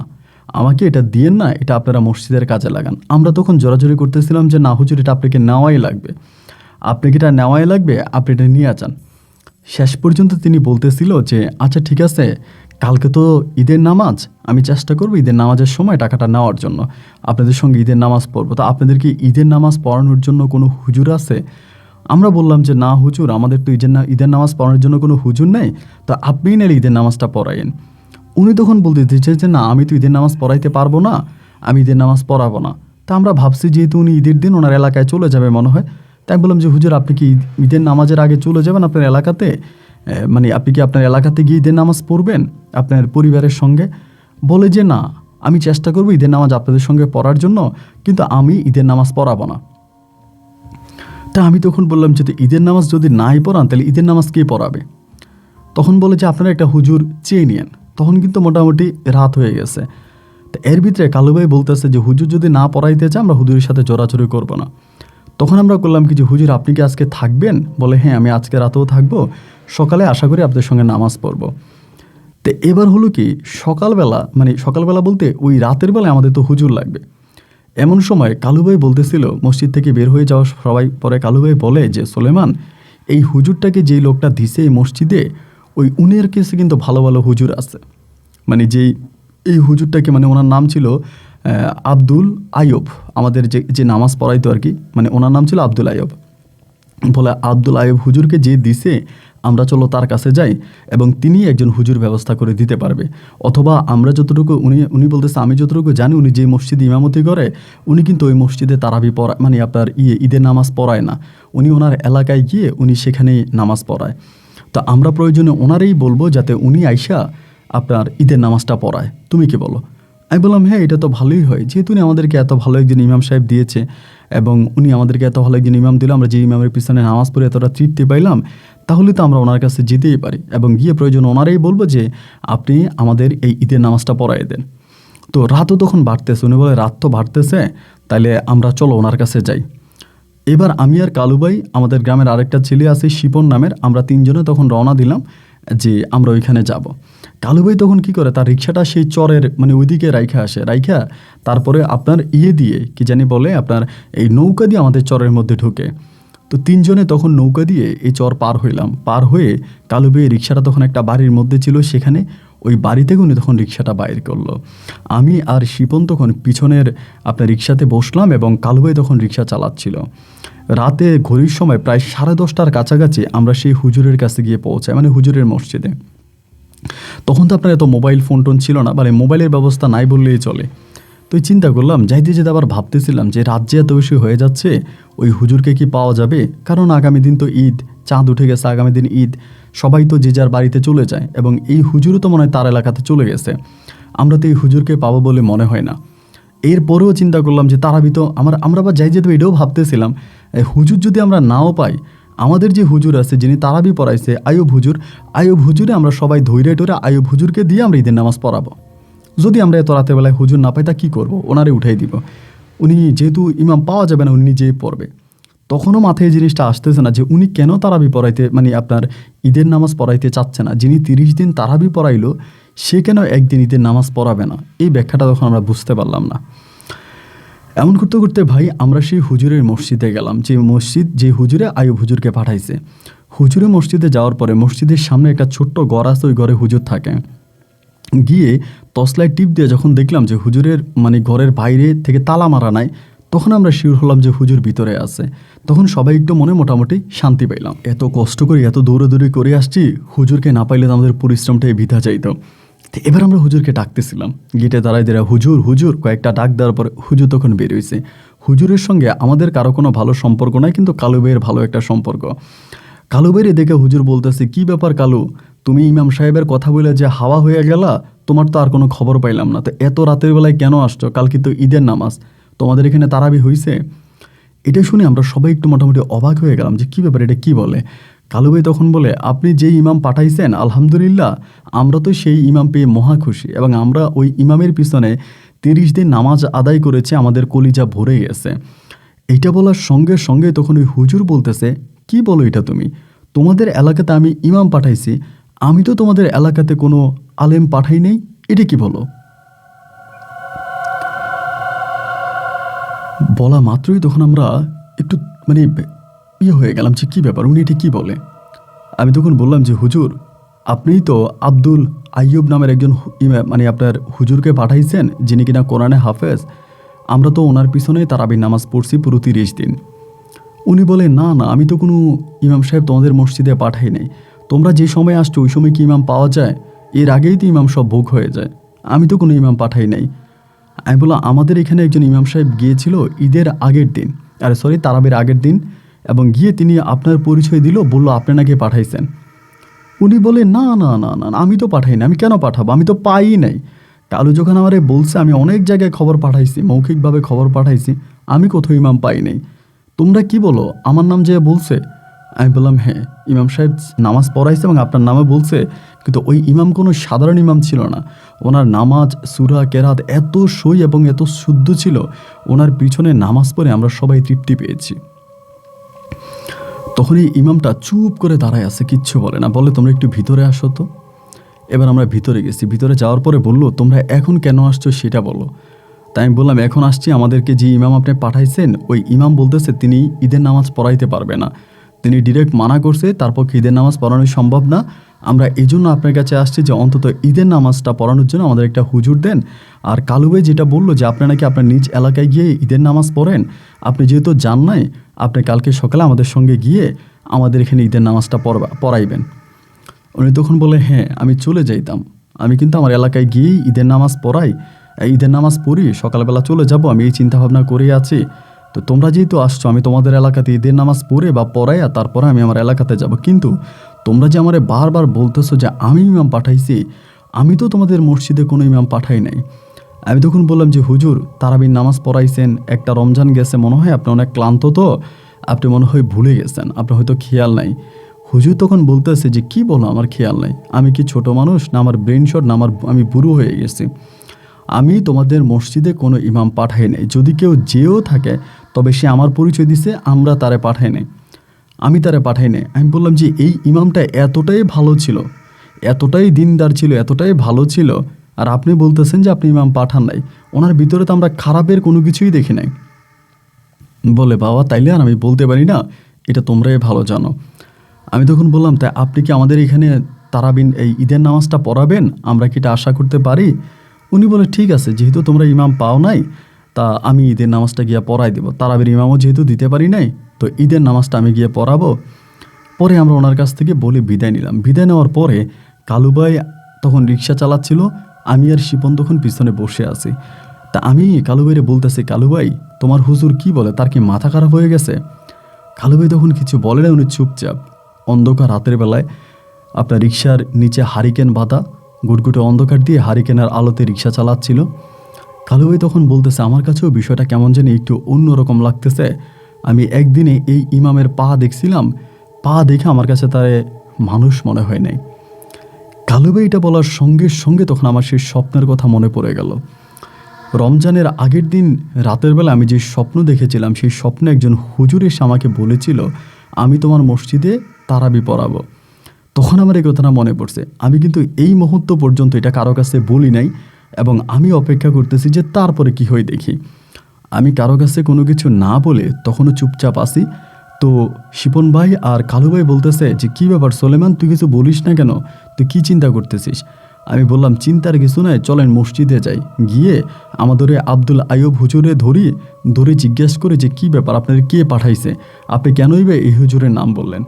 আমাকে এটা দিয়েন না, এটা আপনারা মসজিদের কাজে লাগান। আমরা তখন জোরাজোরি করতেছিলাম যে না হুজুর, এটা আপনাকে নেওয়াই লাগবে, আপনাকে এটা নেওয়াই লাগবে, আপনি এটা নিয়ে যান। শেষ পর্যন্ত তিনি বলতেছিল যে আচ্ছা ঠিক আছে, কালকে তো ঈদের নামাজ, আমি চেষ্টা করবো ঈদের নামাজের সময় টাকাটা নেওয়ার জন্য, আপনাদের সঙ্গে ঈদের নামাজ পড়বো। তো আপনাদের কি ঈদের নামাজ পড়ানোর জন্য কোনো হুজুর আছে? আমরা বললাম যে না হুজুর, আমাদের তো ঈদের নামাজ পড়ানোর জন্য কোনো হুজুর নেই, তো আপনিই নাহলে ঈদের নামাজটা পড়াইন। উনি তখন বলতে দিচ্ছে যে না, আমি তো ঈদের নামাজ পড়াইতে পারবো না, আমি ঈদের নামাজ পড়াবো না। তা আমরা ভাবছি যেহেতু উনি ঈদের দিন ওনার এলাকায় চলে যাবে মনে হয়, তাই আমি বললাম যে হুজুর, আপনি কি ঈদের নামাজের আগে চলে যাবেন আপনার এলাকাতে? মানে আপনি কি আপনার এলাকাতে গিয়ে ঈদের নামাজ পড়বেন আপনার পরিবারের সঙ্গে? বলে যে না, আমি চেষ্টা করবো ঈদের নামাজ আপনাদের সঙ্গে পড়ার জন্য, কিন্তু আমি ঈদের নামাজ পড়াবো না। তা আমি তখন বললাম যে ঈদের নামাজ যদি নাই পড়ান তাহলে ঈদের নামাজ কে পড়াবে? তখন বলে যে আপনারা একটা হুজুর চেয়ে নিয়েন। তখন কিন্তু মোটামুটি রাত হয়ে গেছে। তো এর ভিতরে কালু ভাই বলতেছে যে হুজুর যদি না পড়াইতে চায় আমরা হুজুরের সাথে জোরাজুরি করবো না। তখন আমরা করলাম কি যে হুজুর, আপনি কি আজকে থাকবেন? বলে হ্যাঁ, আমি আজকে রাতেও থাকবো, সকালে আশা করি আপনাদের সঙ্গে নামাজ পড়বো। তো এবার হলো কি, সকালবেলা, মানে সকালবেলা বলতে ওই রাতের বেলায় আমাদের তো হুজুর লাগবে। এমন সময় কালুভাই বলতেছিল, মসজিদ থেকে বের হয়ে যাওয়া সবাই পরে কালুভাই বলে যে সোলেমান, এই হুজুরটাকে যেই লোকটা দিছে এই মসজিদে, ওই উনের কাছে কিন্তু ভালো ভালো হুজুর আছে। মানে যেই এই হুজুরটাকে, মানে ওনার নাম ছিল আব্দুল আয়ুব, আমাদের যে যে নামাজ পড়াইতো আর কি, মানে ওনার নাম ছিল আব্দুল আয়ুব। বলে আব্দুল আয়ুব হুজুরকে যে দিছে, আমরা চলো তার কাছে যাই এবং তিনি একজন হুজুর ব্যবস্থা করে দিতে পারবে। অথবা আমরা যতটুকু, উনি বলতেছে আমি যতটুকু জানি, উনি যে মসজিদে ইমামতি করে উনি কিন্তু ওই মসজিদে তারাবি পড়ায়, মানে আপনার ঈদের নামাজ পড়ায় না। উনি ওনার এলাকায় গিয়ে উনি সেখানেই নামাজ পড়ায়। তো আমরা প্রয়োজনে ওনারই বলবো যাতে উনি আইসা আপনার ঈদের নামাজটা পড়ায়। তুমি কি বলো? আমি বললাম হ্যাঁ, এটা তো ভালোই হয়, যেহেতু উনি আমাদেরকে এত ভালো একজন ইমাম সাহেব দিয়েছে এবং উনি আমাদেরকে এত ভালো একজন ইমাম দিল, আমরা যে ইমামের পিছনে নামাজ পড়ে এতটা তৃপ্তি পাইলাম, তাহলে তো আমরা ওনার কাছে যেতেই পারি এবং গিয়ে প্রয়োজন ওনারাই বলবো যে আপনি আমাদের এই ঈদের নামাজটা পড়াই দেন। তো রাতও তখন বাড়তেছে, উনি বলে রাত তো বাড়তেছে, তাহলে আমরা চলো ওনার কাছে যাই। এবার আমি আর কালুবাই, আমাদের গ্রামের আরেকটা ছেলে আছে শিপন নামের, আমরা তিনজনে তখন রওনা দিলাম যে আমরা ওইখানে যাব। কালুবাই তখন কি করে, তার রিক্সাটা সেই চরের মানে ওইদিকে রাইখা তারপরে আপনার দিয়ে কি জানি বলে, আপনার এই নৌকা দিয়ে আমাদের চরের মধ্যে ঢুকে। তো তিনজনে তখন নৌকা দিয়ে এই চর পার হইলাম। পার হয়ে কালুবাই রিক্সাটা তখন একটা বাড়ির মধ্যে ছিল, সেখানে ওই বাড়ি থেকে উনি তখন রিক্সাটা বাইর করলো। আমি আর শিপন তখন পিছনের আপনার রিক্সাতে বসলাম এবং কালুবাই তখন রিক্সা চালাচ্ছিল। রাতে ঘড়ির সময় প্রায় 10:30টার কাছাকাছি আমরা সেই হুজুরের কাছে গিয়ে পৌঁছাই, মানে হুজুরের মসজিদে। তখন তো আপনার এত মোবাইল ফোন টোন ছিল না, মানে মোবাইলের ব্যবস্থা নাই বললেই চলে। তো চিন্তা করলাম, যাইতে যেতে আবার ভাবতেছিলাম যে রাত যে এত বেশি হয়ে যাচ্ছে, ওই হুজুরকে কি পাওয়া যাবে? কারণ আগামী দিন তো ঈদ, চাঁদ উঠে গেছে, আগামী দিন ঈদ, সবাই তো যে যার বাড়িতে চলে যায় এবং এই হুজুরও তো মনে হয় তার এলাকাতে চলে গেছে। আমরা তো এই হুজুরকে পাবো বলে মনে হয় না। এরপরেও চিন্তা করলাম যে তারাবি তো আমরা আবার যাই যেতে, এটাও ভাবতেছিলাম হুজুর যদি আমরা নাও পাই, আমাদের যে হুজুর আছে যিনি তারাবি পড়াইছে আয়ুব হুজুরে আমরা সবাই ধৈর্য টরে আয়ুব হুজুরকে দিয়ে আমরা ঈদের নামাজ পড়াবো। যদি আমরা এত রাতের বেলায় হুজুর না পাই তা কী করবো, ওনারে উঠাই দিব। উনি যেহেতু ইমাম পাওয়া যাবে না, উনি নিজেই পড়বে। তখনও মাথায় এই জিনিসটা আসতেছে না যে উনি কেন তারাবি পড়াইতে, মানে আপনার ঈদের নামাজ পড়াইতে চাচ্ছে না। যিনি 30 দিন তারাবি পড়াইলো সে কেন একদিন ঈদের নামাজ পড়াবে না? এই ব্যাখ্যাটা তখন আমরা বুঝতে পারলাম না। এমন করতে করতে ভাই আমরা সেই হুজুরের মসজিদে গেলাম, যে হুজুরে আয়ুব হুজুরকে পাঠাইছে। হুজুরের মসজিদে যাওয়ার পরে মসজিদের সামনে একটা ছোট্ট ঘর আছে, ওই ঘরে হুজুর থাকে। গিয়ে টর্চলাইট টিপ দিয়ে যখন দেখলাম যে হুজুরের মানে ঘরের বাইরে থেকে তালা মারা নাই, তখন আমরা শিওর হলাম যে হুজুর ভিতরে আছে। তখন সবাই একটু মনে মোটামুটি শান্তি পাইলাম। এত কষ্ট করে এত দৌড়াদৌড়ি করে আসছি, হুজুরকে না পাইলে তো আমাদের পরিশ্রমটাই বৃথা যাইতো। তো এবার আমরা হুজুরকে ডাকতেছিলাম, গেটে দাঁড়াই হুজুর হুজুর কয়েকটা ডাক দেওয়ার পরে হুজুর তখন বের হয়েছে। হুজুরের সঙ্গে আমাদের কারো কোনো ভালো সম্পর্ক নাই, কিন্তু কালু ভাইয়ের ভালো একটা সম্পর্ক। কালু ভাইয়ের দেখে হুজুর বলতেছে, কি ব্যাপার কালু, তুমি ইমাম সাহেবের কথা বলে যে হাওয়া হয়ে গেলা, তোমার তো আর কোনো খবর পাইলাম না, তো এত রাতের বেলায় কেন আসছো? কালকে তো ঈদের নামাজ, তোমাদের এখানে তারাবি হইছে? এটা শুনে আমরা সবাই একটু মোটামুটি অবাক হয়ে গেলাম যে কী ব্যাপার, এটা কী বলে। কালু ভাই তখন বলে, আপনি যেই ইমাম পাঠাইছেন আলহামদুলিল্লাহ, আমরা তো সেই ইমাম পেয়ে মহা খুশি এবং আমরা ওই ইমামের পিছনে 30 দিন নামাজ আদায় করেছি, আমাদের কলিজা ভরে গেছে। এইটা বলার সঙ্গে সঙ্গে তখন ওই হুজুর বলতেছে, কি বলো এটা তুমি? তোমাদের এলাকাতে আমি ইমাম পাঠাইছি, আমি তো তোমাদের এলাকাতে কোনো আলেম পাঠাই নেই, এটা কি বলো? বলা মাত্রই তখন আমরা একটু মানে হয়ে গেলাম যে কী ব্যাপার, উনি এটা কী বলে। আমি তখন বললাম যে হুজুর, আপনিই তো আব্দুল আইয়ুব নামের একজন মানে আপনার হুজুরকে পাঠাইছেন, যিনি কিনা কোরআনে হাফেজ। আমরা তো ওনার পিছনেই তারাবির নামাজ পড়ছি পুরো 30 দিন। উনি বলে, না না, আমি তো কোনো ইমাম সাহেব তোমাদের মসজিদে পাঠাই নাই। তোমরা যে সময় আসছো ওই সময় কি ইমাম পাওয়া যায়? এর আগেই তো ইমাম সব বুক হয়ে যায়। আমি তো কোনো ইমাম পাঠাই নাই। আমি বললাম, আমাদের এখানে একজন ইমাম সাহেব গিয়েছিল ঈদের আগের দিন, তারাবির আগের দিন, এবং গিয়ে তিনি আপনার পরিচয় দিল, বলল আপনি নাকি পাঠাইছেন। উনি বলে, না না না না, আমি তো পাঠাই না, আমি কেন পাঠাবো, আমি তো পাই নাই। কালু যখন আমারে বলছে, আমি অনেক জায়গায় খবর পাঠাইছি, মৌখিকভাবে খবর পাঠাইছি, আমি কোথাও ইমাম পাই নাই। তোমরা কি বলো, আমার নাম যে বলছে? আমি বললাম, হ্যাঁ, ইমাম সাহেব নামাজ পড়াইছে এবং আপনার নামে বলছে, কিন্তু ওই ইমাম কোনো সাধারণ ইমাম ছিল না। ওনার নামাজ, সূরা, কেরাত এত সই এবং এত শুদ্ধ ছিল, ওনার পিছনে নামাজ পড়ে আমরা সবাই তৃপ্তি পেয়েছি। তখন এই ইমামটা চুপ করে দাঁড়ায় আছে, কিচ্ছু বলে না। বলে, তোমরা একটু ভিতরে আসো তো। এবার আমরা ভিতরে গেছি। ভিতরে যাওয়ার পরে বলল, তোমরা এখন কেন আসছো সেটা বলো। তাই আমি বললাম, এখন আসছি, আমাদেরকে যে ইমাম আপনি পাঠাইছেন ওই ইমাম বলতেছে তিনি ঈদের নামাজ পড়াইতে পারবে না। তিনি ডিরেক্ট মানা করছে, তার পক্ষে ঈদের নামাজ পড়ানো সম্ভব না। আমরা এই জন্য আপনার কাছে আসছি যে অন্তত ঈদের নামাজটা পড়ানোর জন্য আমাদের একটা হুজুর দেন। আর কালু ভাই যেটা বললো যে আপনি নাকি আপনার নিজ এলাকায় গিয়ে ঈদের নামাজ পড়েন, আপনি যেহেতু যান নাই, আপনি কালকে সকালে আমাদের সঙ্গে গিয়ে আমাদের এখানে ঈদের নামাজটা পড়াইবেন। উনি তখন বলে, হ্যাঁ, আমি চলে যাইতাম, আমি কিন্তু আমার এলাকায় গিয়েই ঈদের নামাজ পড়াই, ঈদের নামাজ পড়ি, সকালবেলা চলে যাব, আমি এই চিন্তাভাবনা করেই আছি। তো তোমরা যেহেতু আসছো, আমি তোমাদের এলাকাতে ঈদের নামাজ পড়ে বা পড়াইয়া তারপরে আমি আমার এলাকাতে যাব। কিন্তু তোমরা যে আমারে বারবার বলতেছো যে আমি ইমাম পাঠাইছি, আমি তো তোমাদের মসজিদে কোনো ইমাম পাঠাই নাই। আমি তখন বললাম যে, হুজুর, তারাবির নামাজ পড়াইছেন, একটা রমজান গেছে, মনে হয় আপনি অনেক ক্লান্ত, তো আপনি মনে হয় ভুলে গেছেন, আপনার হয়তো খেয়াল নাই। হুজুর তখন বলতেছে যে, কি বলো আমার খেয়াল নাই? আমি কি ছোট মানুষ, না আমার ব্রেন শট, না আমি বুড়ো হয়ে গেছি? আমি তোমাদের মসজিদে কোনো ইমাম পাঠাই নাই। যদি কেউ যেও থাকে তবে সে আমার পরিচয় দিছে, আমরা তারে পাঠাই নাই, আমি তারে পাঠাই নাই। আমি বললাম যে, এই ইমামটা এতটাই ভালো ছিল, এতটাই দিনদার ছিল, এতটাই ভালো ছিল, আর আপনি বলতেছেন যে আপনি ইমাম পাঠান নাই। ওনার ভিতরে তো আমরা খারাপের কোনো কিছুই দেখি নাই। বলে, বাবা, তাইলে আর আমি বলতে পারি না, এটা তোমরাই ভালো জানো। আমি তখন বললাম, তাই আপনি কি আমাদের এখানে তারাবিন এই ঈদের নামাজটা পড়াবেন? আমরা কি এটা আশা করতে পারি? উনি বলে, ঠিক আছে, যেহেতু তোমরা ইমাম পাও নাই, তা আমি ঈদের নামাজটা গিয়ে পড়াই দেবো। তারাবির ইমামও যেহেতু দিতে পারি নাই, তো ঈদের নামাজটা আমি গিয়ে পড়াবো। পরে আমরা ওনার কাছ থেকে বলে বিদায় নিলাম। বিদায় নেওয়ার পরে কালুভাই তখন রিক্সা চালাচ্ছিল, আমি আর শিপন তখন পিছনে বসে আছি। তা আমি কালুভাইরে বলতেছি, কালুভাই, তোমার হুজুর কি বলে, তার কি মাথা খারাপ হয়ে গেছে? কালুভাই তখন কিছু বলে না, উনি চুপচাপ। অন্ধকার রাতের বেলায় আপনার রিক্সার নিচে হারিকেন বাঁধা, গুটগুটে অন্ধকার দিয়ে হারিকেনের আলোতে রিক্সা চালাচ্ছিল। কালুভাই তখন বলতেছে, আমার কাছেও বিষয়টা কেমন জানি একটু অন্যরকম লাগতেছে। আমি একদিনে এই ইমামের পা দেখছিলাম, পা দেখে আমার কাছে তারে মানুষ মনে হয় নাই। কালুভাই এটা বলার সঙ্গে সঙ্গে তখন আমার সেই স্বপ্নের কথা মনে পড়ে গেল। রমজানের আগের দিন রাতের বেলা আমি যে স্বপ্ন দেখেছিলাম, সেই স্বপ্নে একজন হুজুর এসে আমাকে বলেছিল, আমি তোমার মসজিদে তারাবি পড়াবো। তখন আমার এই কথাটা মনে পড়ছে। আমি কিন্তু এই মুহূর্ত পর্যন্ত এটা কারো কাছে বলি নাই, এবং আমি অপেক্ষা করতেছি যে তারপরে কি হয় দেখি। আমি কারো কাছে কোনো কিছু না বলে তখনও চুপচাপ আসি। তো শিপন ভাই আর কালু ভাই বলতেছে যে, কী ব্যাপার সোলেমান, তুই কিছু বলিস না কেন, তুই কী চিন্তা করতেছিস? আমি বললাম, চিন্তার কিছু নয়, চলেন মসজিদে যাই, গিয়ে আমাদের আব্দুল আইয়ুব হুজুরে ধরে জিজ্ঞেস করে যে কী ব্যাপার, আপনাদের কে পাঠাইছে, আপনি কেনই বা এই হুজুরের নাম বললেন?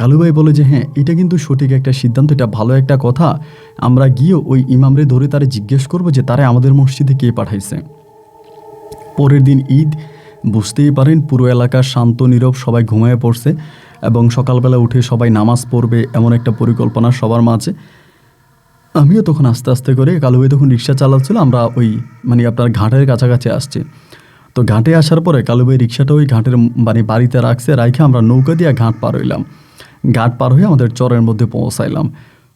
কালু ভাই বলে যে, হ্যাঁ, এটা কিন্তু সঠিক একটা সিদ্ধান্ত, এটা ভালো একটা কথা। আমরা গিয়ে ওই ইমামরে ধরে তারে জিজ্ঞেস করবো যে তারে আমাদের মসজিদে কে পাঠাইছে। পরের দিন ঈদ, বুঝতেই পারেন পুরো এলাকা শান্ত নীরব, সবাই ঘুমিয়ে পড়ছে, এবং সকালবেলা উঠে সবাই নামাজ পড়বে এমন একটা পরিকল্পনা সবার মাঝে। আমিও তখন আস্তে আস্তে করে, কালু ভাই তখন রিক্সা চালাচ্ছিল, আমরা ওই আপনার ঘাটের কাছাকাছি আসছি। তো ঘাটে আসার পরে কালু ভাই রিক্সাটা ওই ঘাটের বাড়িতে রাখে আমরা নৌকা দিয়ে ঘাট পার হইলাম। ঘাট পার হয়ে আমাদের চরের মধ্যে পৌঁছাইলাম।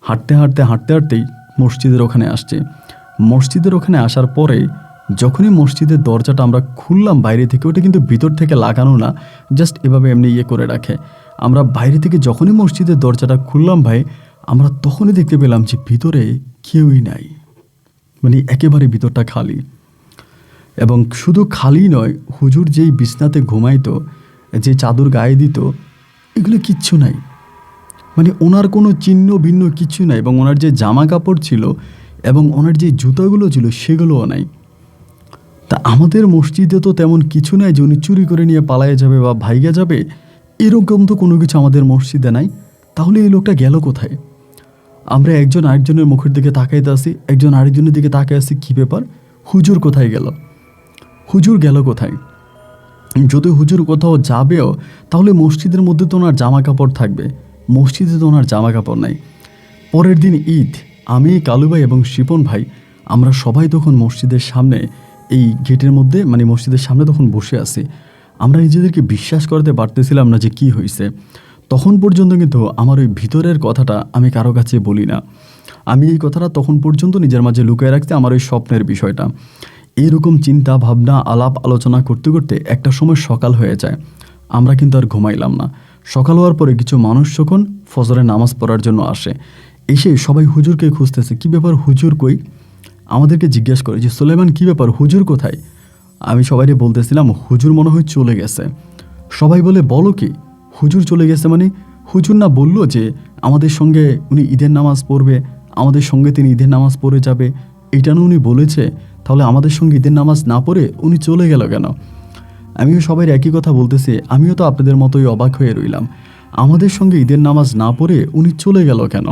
হাঁটতে হাঁটতেই মসজিদের ওখানে আসছি। মসজিদের ওখানে আসার পরে যখনই মসজিদের দরজাটা আমরা খুললাম বাইরে থেকে, ওটা কিন্তু ভিতর থেকে লাগানো না, জাস্ট এভাবে এমনি করে রাখে। আমরা বাইরে থেকে যখনই মসজিদের দরজাটা খুললাম ভাই, আমরা তখনই দেখতে পেলাম যে ভিতরে কেউই নাই, একেবারে ভিতরটা খালি। এবং শুধু খালি নয়, হুজুর যেই বিছনাতে ঘুমাইতো, যে চাদর গায়ে দিত, এগুলো কিচ্ছু নাই। মানে ওনার কোনো চিহ্ন ভিন্ন কিছু নাই, এবং ওনার যে জামা কাপড় ছিল এবং ওনার যে জুতাগুলো ছিল সেগুলোও নাই। তা আমাদের মসজিদে তো তেমন কিছু নাই যে উনি চুরি করে নিয়ে পালায়ে যাবে বা ভাইগা যাবে, এরকম তো কোনো কিছু আমাদের মসজিদে নাই। তাহলে এই লোকটা গেল কোথায়? আমরা একজন আরেকজনের মুখের দিকে তাকাইতে আসি, একজন আরেকজনের দিকে তাকিয়ে আসি, কী ব্যাপার, হুজুর কোথায় গেল? হুজুর গেল কোথায়? যদি হুজুর কোথাও যাবেও তাহলে মসজিদের মধ্যে তো ওনার জামা কাপড় থাকবে, মসজিদে তো ওনার জামা কাপড় নাই। পরের দিন ঈদ, আমি, কালু ভাই এবং শিপন ভাই আমরা সবাই তখন মসজিদের সামনে, এই গেটের মধ্যে মানে মসজিদের সামনে তখন বসে আছি। আমরা নিজেদেরকে বিশ্বাস করতে পারতেছিলাম না যে কী হয়েছে। তখন পর্যন্ত কিন্তু আমার ওই ভিতরের কথাটা আমি কারো কাছে বলি না। আমি এই কথাটা তখন পর্যন্ত নিজের মাঝে লুকিয়ে রাখতে, আমার ওই স্বপ্নের বিষয়টা। এইরকম চিন্তা ভাবনা আলাপ আলোচনা করতে করতে একটা সময় সকাল হয়ে যায়। আমরা কিন্তু আর ঘুমাইলাম না। সকাল হওয়ার পরে কিছু মানুষ যখন ফজরের নামাজ পড়ার জন্য আসে, এসে সবাই হুজুরকে খুঁজতেছে, কী ব্যাপার, হুজুর কই? আমাদেরকে জিজ্ঞেস করে যে সুলাইমান কী ব্যাপার, হুজুর কোথায়? আমি সবাইকে বলতেছিলাম হুজুর মনে হয় চলে গেছে। সবাই বলে বলো কি, হুজুর চলে গেছে মানে? হুজুর না বললো যে আমাদের সঙ্গে উনি ঈদের নামাজ পড়বে, আমাদের সঙ্গে তিনি ঈদের নামাজ পড়ে যাবে, এটা না উনি বলেছে? তাহলে আমাদের সঙ্গে ঈদের নামাজ না পড়ে উনি চলে গেল কেন? আমিও সবাই একই কথা বলতেছি, আমিও তো আপনাদের মতোই অবাক হয়ে রইলাম। আমাদের সঙ্গে ঈদের নামাজ না পড়ে উনি চলে গেল কেন?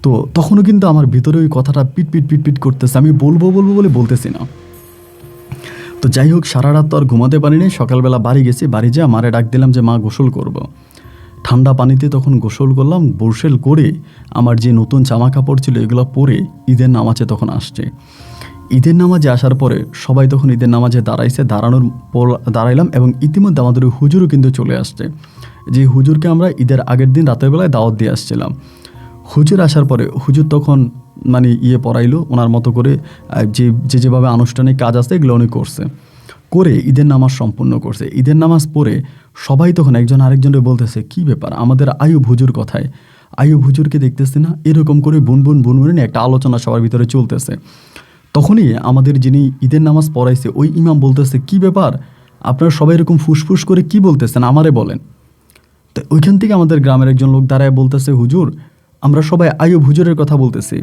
তো তখনও কিন্তু আমার ভিতরে ওই কথাটা পিট পিট পিট পিট করতেছে, আমি বলবো বলবো বলে বলতেছি না। তো যাই হোক, সারা রাত তো আর ঘুমাতে পারিনি। সকালবেলা বাড়ি গেছি, বাড়ি যেয়ে মারে ডাক দিলাম যে মা গোসল করব। ঠান্ডা পানিতে তখন গোসল করলাম, গোসল করে আমার যে নতুন জামা কাপড় ছিল এগুলো পরে ঈদের নামাজে তখন আসছে। ঈদের নামাজে আসার পরে সবাই তখন ঈদের নামাজে দাঁড়াইছে, দাঁড়ানোর পর দাঁড়াইলাম, এবং ইতিমধ্যে আমাদের ওই হুজুরও কিন্তু চলে আসছে, যে হুজুরকে আমরা ঈদের আগের দিন রাতের বেলায় দাওয়াত দিয়ে আসছিলাম। হুজুর আসার পরে হুজুর তখন মানে পড়াইলো ওনার মতো করে, যেভাবে আনুষ্ঠানিক কাজ আছে এগুলো উনি করছে, করে ঈদের নামাজ সম্পূর্ণ করছে। ঈদের নামাজ পড়ে সবাই তখন একজন আরেকজনের বলতেছে, কি ব্যাপার, আমাদের আয়ুব হুজুর কোথায়? আয়ুব হুজুরকে দেখতেছি না। এরকম করে বুনবুন বুনবুন একটা আলোচনা সবার ভিতরে চলতেছে। তখনই আমাদের যিনি ঈদের নামাজ পড়াইছে ওই ইমাম বলতেছে, কি ব্যাপার, আপনারা সবাই এরকম ফুসফুস করে কি বলতেছেন, আমারে বলেন। তো ওইখান থেকে আমাদের গ্রামের একজন লোক দাঁড়ায় বলতেছে, হুজুর, আমরা সবাই আয়ুব হুজুরের কথা বলতেছি।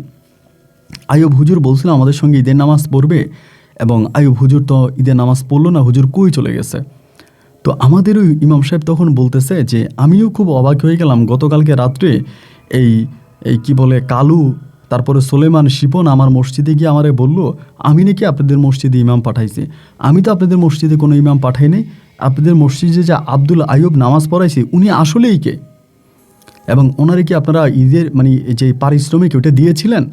আয়ুব হুজুর বলছিল আমাদের সঙ্গে ঈদের নামাজ পড়বে, এবং আয়ুব হুজুর তো ঈদের নামাজ পড়লো না, হুজুর কই চলে গেছে? তো আমাদের ওই ইমাম সাহেব তখন বলতেছে যে আমিও খুব অবাক হয়ে গেলাম, গতকালকে রাত্রে এই এই কি বলে কালু, তারপরে সুলেমান, শিপন আমার মসজিদে গিয়ে আমারে বলল আমি নাকি আপনাদের মসজিদে ইমাম পাঠাইছি। আমি তো আপনাদের মসজিদে কোনো ইমাম পাঠাই নাই। আপনাদের মসজিদে যে আব্দুল আয়ুব নামাজ পড়াইছি উনি আসলেই কে, এবং ওনারে কি আপনারা ঈদের মানে যে পারিশ্রমিক ওটা দিয়েছিলেন?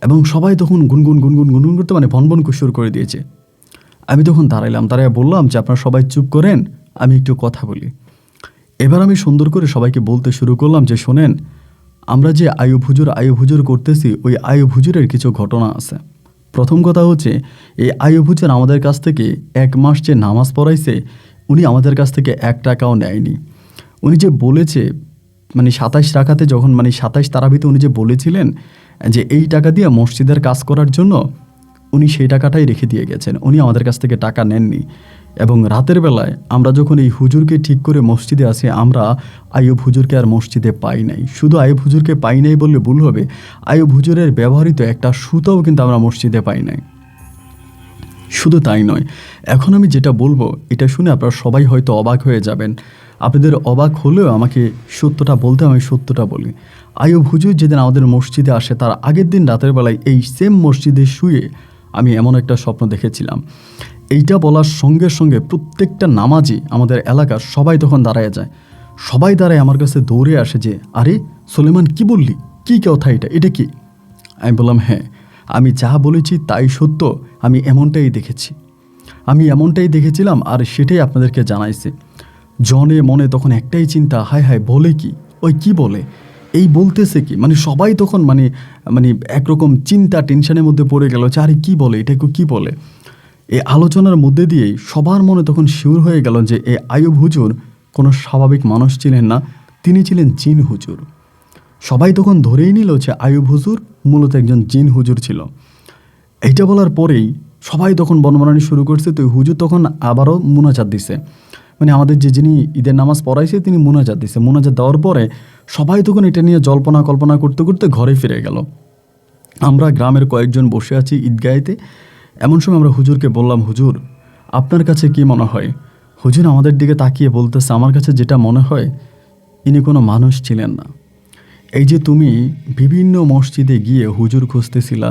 এবং সবাই তখন গুনগুন গুনগুন গুনগুন করতে মানে ভনভন শুরু করে দিয়েছে। আমি তখন দাঁড়াইলাম, দাঁড়ায় বললাম যে আপনারা সবাই চুপ করেন, আমি একটু কথা বলি। এবার আমি সুন্দর করে সবাইকে বলতে শুরু করলাম যে শোনেন, আমরা যে আয়ুব হুজুর করতেছি, ওই আয়ুব হুজুরের কিছু ঘটনা আছে। প্রথম কথা হচ্ছে, এই আয়ুব হুজুর আমাদের কাছ থেকে 1 মাস যে নামাজ পড়াইছে, উনি আমাদের কাছ থেকে 1 টাকাও নেয়নি। উনি যে বলেছে মানে 27 রাকাতে যখন মানে 27 তারাবিতে উনি যে বলেছিলেন যে এই টাকা দিয়ে মসজিদের কাজ করার জন্য, উনি সেই টাকাটাই রেখে দিয়ে গেছেন, উনি আমাদের কাছ থেকে টাকা নেননি। এবং রাতের বেলায় আমরা যখন এই হুজুরকে ঠিক করে মসজিদে আসি, আমরা আয়ুব হুজুরকে আর মসজিদে পাই নাই। শুধু আয়ুব হুজুরকে পাই নাই বললে ভুল হবে, আয়ুব হুজুরের ব্যবহৃত একটা সুতাও কিন্তু আমরা মসজিদে পাই নাই। শুধু তাই নয়, এখন আমি যেটা বলবো এটা শুনে আপনারা সবাই হয়তো অবাক হয়ে যাবেন। আপনাদের অবাক হলেও আমাকে সত্যটা বলতে, আমি সত্যটা বলি। আয়ুব হুজুর যেদিন আমাদের মসজিদে আসে তার আগের দিন রাতের বেলায় এই সেম মসজিদে শুয়ে আমি এমন একটা স্বপ্ন দেখেছিলাম। এইটা বলার সঙ্গে সঙ্গে প্রত্যেকটা নামাজি আমাদের এলাকার সবাই তখন দাঁড়ায় যায়। সবাই দাঁড়ায় আমার কাছে দৌড়ে আসে যে, আরে সুলেমান, কি বললি, কী কথা এটা, এটা কি? আমি বললাম, হ্যাঁ, আমি যা বলেছি তাই সত্য, আমি এমনটাই দেখেছিলাম, আর সেটাই আপনাদেরকে জানাইছি। জনে মনে তখন একটাই চিন্তা, হায় হায়, বলে কি, ওই কি বলে, এই বলতেছে কি? মানে সবাই তখন মানে মানে একরকম চিন্তা টেনশনের মধ্যে পড়ে গেল যে আরে কী বলে, এটাকে কী বলে। এই আলোচনার মধ্যে দিয়েই সবার মনে তখন শিওর হয়ে গেল যে এই আয়ুব হুজুর কোনো স্বাভাবিক মানুষ ছিলেন না, তিনি ছিলেন জিন হুজুর। সবাই তখন ধরেই নিল যে আয়ুব হুজুর মূলত একজন জিন হুজুর ছিল। এইটা বলার পরেই সবাই তখন বনবনানি শুরু করছে। তো হুজুর তখন আবারও মুনাজাত দিছে। মানে আমাদের যিনি ঈদের নামাজ পড়াইছে তিনি মোনাজাত দিছে, মোনাজাত দেওয়ার পরে সবাই তখন এটা নিয়ে জল্পনা কল্পনা করতে করতে ঘরে ফিরে গেল। আমরা গ্রামের কয়েকজন বসে আছি ঈদগাহেতে। এমন সময় আমরা হুজুরকে বললাম, হুজুর আপনার কাছে কি মনে হয়? হুজুর আমাদের দিকে তাকিয়ে বলতেছে, আমার কাছে যেটা মনে হয় ইনি কোনো মানুষ ছিলেন না। এই যে তুমি বিভিন্ন মসজিদে গিয়ে হুজুর খুঁজতেছিলা,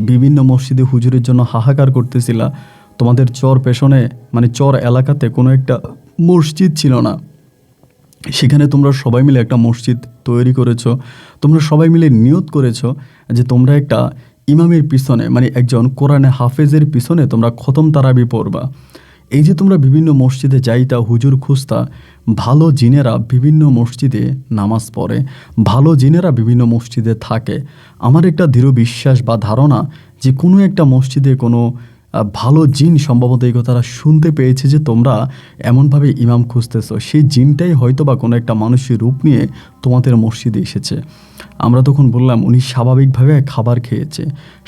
বিভিন্ন মসজিদে হুজুরের জন্য হাহাকার করতেছিলা, তোমাদের চর পেছনে মানে চর এলাকাতে কোনো একটা মসজিদ ছিল না, সেখানে তোমরা সবাই মিলে একটা মসজিদ তৈরি করেছো। তোমরা সবাই মিলে নিয়ত করেছো যে তোমরা একটা ইমামের পিছনে মানে একজন কোরআনে হাফেজের পিছনে তোমরা খতম তারাবি পড়বা। এই যে তোমরা বিভিন্ন মসজিদে যাইতা, হুজুর খুঁজতা, ভালো জিনেরা বিভিন্ন মসজিদে নামাজ পড়ে, ভালো জিনেরা বিভিন্ন মসজিদে থাকে। আমার একটা দৃঢ় বিশ্বাস বা ধারণা যে কোনো একটা মসজিদে কোনো ভালো জিন সম্ভবত এই কথাটা শুনতে পেয়েছে যে তোমরা এমনভাবে ইমাম খুঁজতেছো, সেই জিনটাই হয়তো বা কোনো একটা মানুষের রূপ নিয়ে তোমাদের মসজিদে এসেছে। আমরা তখন বললাম উনি স্বাভাবিকভাবে খাবার খেয়েছে,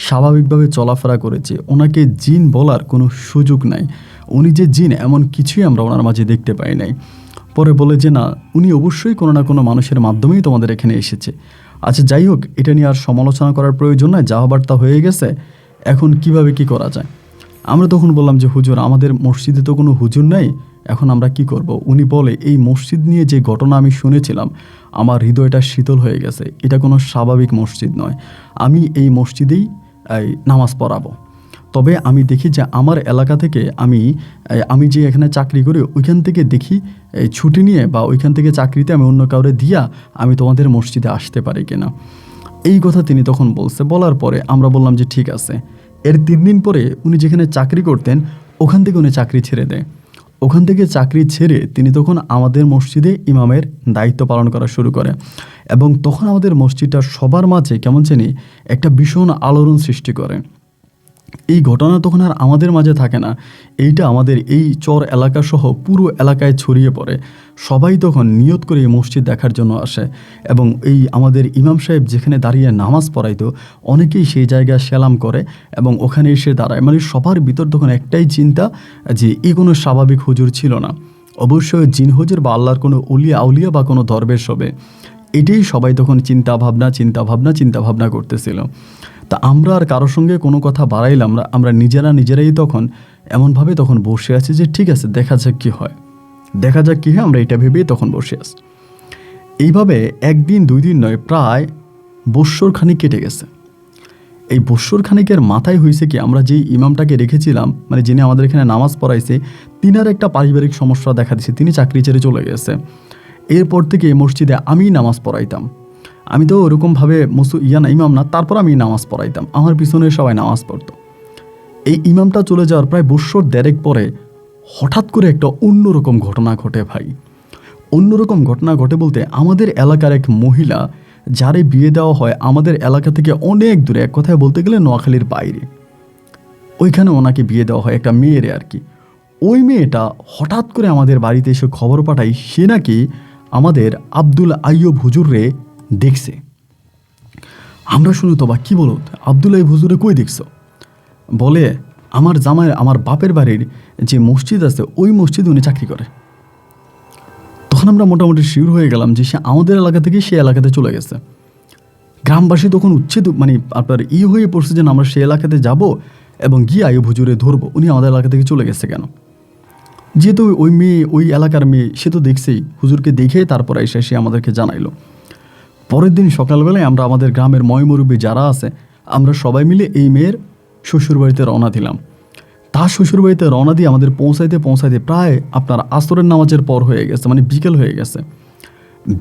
স্বাভাবিকভাবে চলাফেরা করেছে, ওনাকে জিন বলার কোনো সুযোগ নাই। উনি যে জিন এমন কিছুই আমরা ওনার মাঝে দেখতে পাই নাই। পরে বলে যে না, উনি অবশ্যই কোনো না কোনো মানুষের মাধ্যমেই তোমাদের এখানে এসেছে। আচ্ছা যাই হোক, এটা নিয়ে আর সমালোচনা করার প্রয়োজন নয়, যা হবার তা হয়ে গেছে, এখন কিভাবে কি করা যায়? আমরা তখন বললাম যে হুজুর আমাদের মসজিদে তো কোনো হুজুর নাই, এখন আমরা কি করব? উনি বলে এই মসজিদ নিয়ে যে ঘটনা আমি শুনেছিলাম আমার হৃদয়টা শীতল হয়ে গেছে, এটা কোনো স্বাভাবিক মসজিদ নয়, আমি এই মসজিদেই নামাজ পড়াবো। তবে আমি দেখি যে আমার এলাকা থেকে আমি যে এখানে চাকরি করি ওইখান থেকে দেখি ছুটি নিয়ে বা ওইখান থেকে চাকরিতে আমি অন্য কাউরে দিয়া আমি তোমাদের মসজিদে আসতে পারি কিনা। এই কথা তিনি তখন বলার পরে আমরা বললাম যে ঠিক আছে। এর 3 দিন পরে উনি যেখানে চাকরি করতেন ওখান থেকে উনি চাকরি ছেড়ে দেয়। ওখান থেকে চাকরি ছেড়ে তিনি তখন আমাদের মসজিদে ইমামের দায়িত্ব পালন করা শুরু করে, এবং তখন আমাদের মসজিদটা সবার মাঝে কেমন জানি একটা ভীষণ আলোড়ন সৃষ্টি করে। এই ঘটনা তখন আর আমাদের মাঝে থাকে না, এইটা আমাদের এই চর এলাকা সহ পুরো এলাকায় ছড়িয়ে পড়ে। সবাই তখন নিয়ত করে এই মসজিদ দেখার জন্য আসে, এবং এই আমাদের ইমাম সাহেব যেখানে দাঁড়িয়ে নামাজ পড়াইতো অনেকেই সেই জায়গায় সেলাম করে এবং ওখানে এসে দাঁড়ায়। মানে সবার ভিতর তখন একটাই চিন্তা যে এই কোনো স্বাভাবিক হুজুর ছিল না, অবশ্যই জিন হুজুর বা আল্লাহর কোনো আউলিয়া বা কোনো দরবেশ হবে। এটাই সবাই তখন চিন্তা ভাবনা করতেছিল। তা আমরা আর কারোর সঙ্গে কোনো কথা বাড়াইলাম না, আমরা নিজেরাই তখন এমনভাবে তখন বসে আছি যে ঠিক আছে দেখা যাক কী হয়, আমরা এটা ভেবেই তখন বসে আছি। এইভাবে 1 দিন 2 দিন নয়, প্রায় বৎসর খানিক কেটে গেছে। এই বৎসর খানিকের মাথায় হয়েছে কি, আমরা যেই ইমামটাকে রেখেছিলাম মানে যিনি আমাদের এখানে নামাজ পড়াইছে তিনার একটা পারিবারিক সমস্যা দেখা দিয়েছে, তিনি চাকরি ছেড়ে চলে গেছে। এরপর থেকে এই মসজিদে আমিই নামাজ পড়াইতাম। আমি তো ওরকমভাবে ইমাম না, তারপর আমি নামাজ পড়াইতাম, আমার পিছনে সবাই নামাজ পড়তো। এই ইমামটা চলে যাওয়ার প্রায় বৎসর 1.5 পরে হঠাৎ করে একটা অন্যরকম ঘটনা ঘটে ভাই। অন্যরকম ঘটনা ঘটে বলতে, আমাদের এলাকার এক মহিলা যারে বিয়ে দেওয়া হয় আমাদের এলাকা থেকে অনেক দূরে, এক কথায় বলতে গেলে নোয়াখালীর বাইরে, ওইখানে ওনাকে বিয়ে দেওয়া হয় একটা মেয়েরে আর কি। ওই মেয়েটা হঠাৎ করে আমাদের বাড়িতে এসে খবর পাঠায় সে নাকি আমাদের আব্দুল আইয়ুব হুজুররে দেখছে। আমরা শুনি তো বা কী বলো, আব্দুল আইয়ুব হুজুরে কই দেখছো? বলে আমার বাপের বাড়ির যে মসজিদ আছে ওই মসজিদে উনি চাকরি করে। তখন আমরা মোটামুটি শিওর হয়ে গেলাম যে সে আমাদের এলাকা থেকে সে এলাকাতে চলে গেছে। গ্রামবাসী তখন উচ্ছেদ মানে আপনার হয়ে পড়ছে যে আমরা সে এলাকাতে যাব এবং গিয়ে আইয়ুব হুজুরে ধরবো, উনি আমাদের এলাকা থেকে চলে গেছে কেন? যেহেতু ওই মেয়ে ওই এলাকার মেয়ে, সে তো দেখছেই, হুজুরকে দেখে তারপর এসে সে আমাদেরকে জানাইলো। পরের দিন সকালবেলায় আমরা আমাদের গ্রামের ময়মুরব্বী যারা আছে আমরা সবাই মিলে এই মেয়ের শ্বশুরবাড়িতে রওনা দিলাম। তার শ্বশুরবাড়িতে রওনা দিয়ে আমাদের পৌঁছাইতে প্রায় আপনার আসরের নামাজের পর হয়ে গেছে, মানে বিকেল হয়ে গেছে।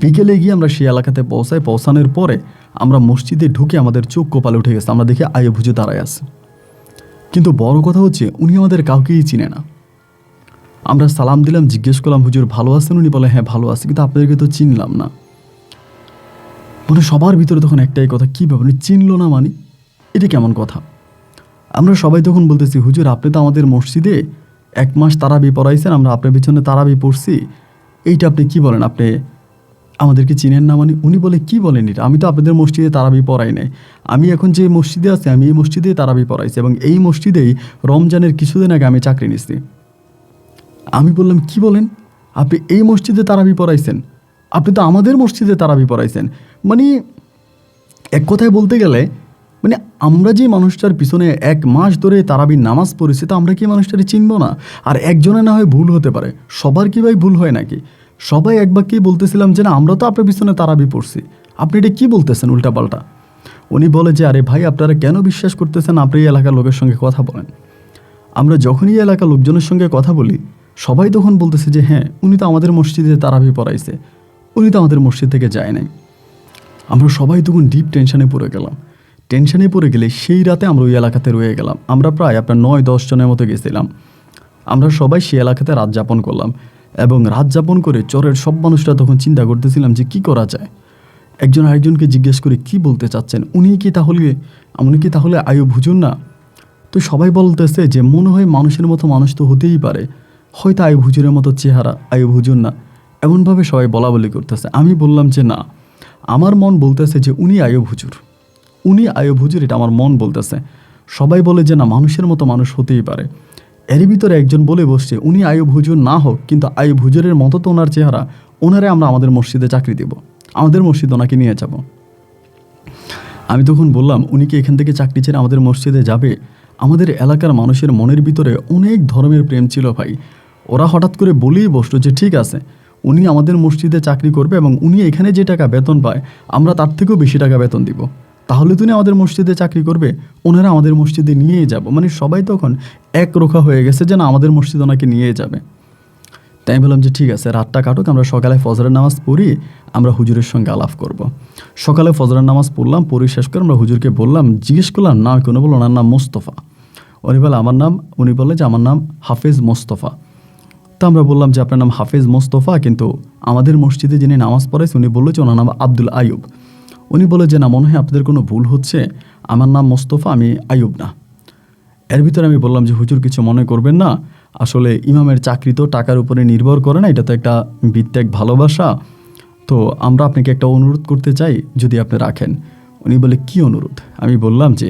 বিকেলে গিয়ে আমরা সেই এলাকাতে পৌঁছানোর পরে আমরা মসজিদে ঢুকে আমাদের চোখ কপালে উঠে গেছে, আমরা দেখি আইয়ুব হুজুর দাঁড়ায় আছে। কিন্তু বড় কথা হচ্ছে উনি আমাদের কাউকেই চিনে না। আমরা সালাম দিলাম, জিজ্ঞেস করলাম হুজুর ভালো আছেন? উনি বলে হ্যাঁ ভালো আছে, কিন্তু আপনাদেরকে তো চিনলাম না। মানে সবার ভিতরে তখন একটাই কথা, কী ব্যাপার চিনলো না, মানে এটা কেমন কথা? আমরা সবাই তখন বলতেছি হুজুর আপনি তো আমাদের মসজিদে 1 মাস তারাবি পড়াইছেন, আমরা আপনার পিছনে তারাবি পড়ছি, এইটা আপনি কি বলেন, আপনি আমাদেরকে চিনেন না? মানে উনি বলে কি বলেন এটা, আমি তো আপনাদের মসজিদে তারাবি পড়াই নাই, আমি এখন যে মসজিদে আছি আমি এই মসজিদেই তারাবি পড়াইছি এবং এই মসজিদেই রমজানের কিছুদিন আগে আমি চাকরি নিচ্ছি। আমি বললাম কি বলেন? আপনি এই মসজিদে তারাবি পড়াইছেন, আপনি তো আমাদের মসজিদে তারাবি পড়াইছেন। মানে এক কথায় বলতে গেলে মানে আমরা যে মানুষটার পিছনে 1 মাস ধরে তারাবির নামাজ পড়েছি, তা আমরা কি মানুষটারে চিনব না? আর একজনে না হয় ভুল হতে পারে, সবার কি ভাই ভুল হয় নাকি? সবাই এক বাক্যেই বলতেছিলাম যে না, আমরা তো আপনার পিছনে তারাবি পড়ছি, আপনি এটা কী বলতেছেন উল্টাপাল্টা। উনি বলে যে আরে ভাই, আপনারা কেন বিশ্বাস করতেছেন? আপনি এই এলাকার লোকের সঙ্গে কথা বলেন। আমরা যখনই এই এলাকার লোকজনের সঙ্গে কথা বলি, সবাই তখন বলতেছে যে হ্যাঁ, উনি তো আমাদের মসজিদে তারাবি পড়াইছে, উনি তো আমাদের মসজিদ থেকে যায় নাই। আমরা সবাই তখন ডিপ টেনশনে পড়ে গেলাম। টেনশনে পড়ে গেলে সেই রাতে আমরা ওই এলাকাতে রয়ে গেলাম। আমরা প্রায় আপনার 9-10 জনের মতো গেছিলাম। আমরা সবাই সেই এলাকাতে রাত যাপন করলাম, এবং রাত যাপন করে চরের সব মানুষরা তখন চিন্তা করতেছিলাম যে কি করা যায়। একজন আরেকজনকে জিজ্ঞেস করে কি বলতে চাচ্ছেন, উনি কি তাহলে আইয়ুব হুজুর না? তো সবাই বলতেছে যে মনে হয় মানুষের মতো মানুষ তো হতেই পারে, হয়তো আইয়ুব হুজুরের মতো চেহারা, আইয়ুব হুজুর না, এমনভাবে সবাই বলা বলি করতেছে। আমি বললাম যে না, আমার মন বলতেছে যে উনি আইয়ুব হুজুর, এটা আমার মন বলতেছে। সবাই বলে যে না, মানুষের মতো মানুষ হতেই পারে। এর ভিতরে একজন বলে বসছে উনি আইয়ুব হুজুর না হোক, কিন্তু আইয়ুব হুজুরের মতো তো ওনার চেহারা, ওনারে আমরা আমাদের মসজিদে চাকরি দেব, আমাদের মসজিদ ওনাকে নিয়ে যাব। আমি তখন বললাম উনি কি এখান থেকে চাকরি ছেড়ে আমাদের মসজিদে যাবে? আমাদের এলাকার মানুষের মনের ভিতরে অনেক ধর্মের প্রেম ছিল ভাই। ওরা হঠাৎ করে বলেই বসলো যে ঠিক আছে, উনি আমাদের মসজিদে চাকরি করবে এবং উনি এখানে যে টাকা বেতন পায় আমরা তার থেকেও বেশি টাকা বেতন দিব, তাহলে তুমি আমাদের মসজিদে চাকরি করবে, ওনারা আমাদের মসজিদে নিয়েই যাব। মানে সবাই তখন একরোখা হয়ে গেছে যে না, আমাদের মসজিদ ওনাকে নিয়ে যাবে। তাই আমি বললাম যে ঠিক আছে, রাতটা কাটুক, আমরা সকালে ফজরের নামাজ পড়ি, আমরা হুজুরের সঙ্গে আলাপ করব। সকালে ফজরের নামাজ পড়লাম, পড়ে শেষ করে আমরা হুজুরকে বললাম, জিজ্ঞেস করলাম নাম কি? উনি বলল ওনার নাম মোস্তফা। উনি বলে যে আমার নাম হাফেজ মোস্তফা। তো আমরা বললাম যে আপনার নাম হাফেজ মোস্তফা, কিন্তু আমাদের মসজিদে যিনি নামাজ পড়াইছে উনি বললো যে ওনার নাম আব্দুল আইয়ুব। উনি বলে যে না, মনে হয় আপনাদের কোনো ভুল হচ্ছে, আমার নাম মোস্তফা, আমি আইয়ুব না। এর ভিতরে আমি বললাম যে হুজুর কিছু মনে করবেন না, আসলে ইমামের চাকরি তো টাকার উপরে নির্ভর করে না, এটা তো একটা বিত্তেক ভালোবাসা। তো আমরা আপনাকে একটা অনুরোধ করতে চাই, যদি আপনি রাখেন। উনি বলে কি অনুরোধ? আমি বললাম যে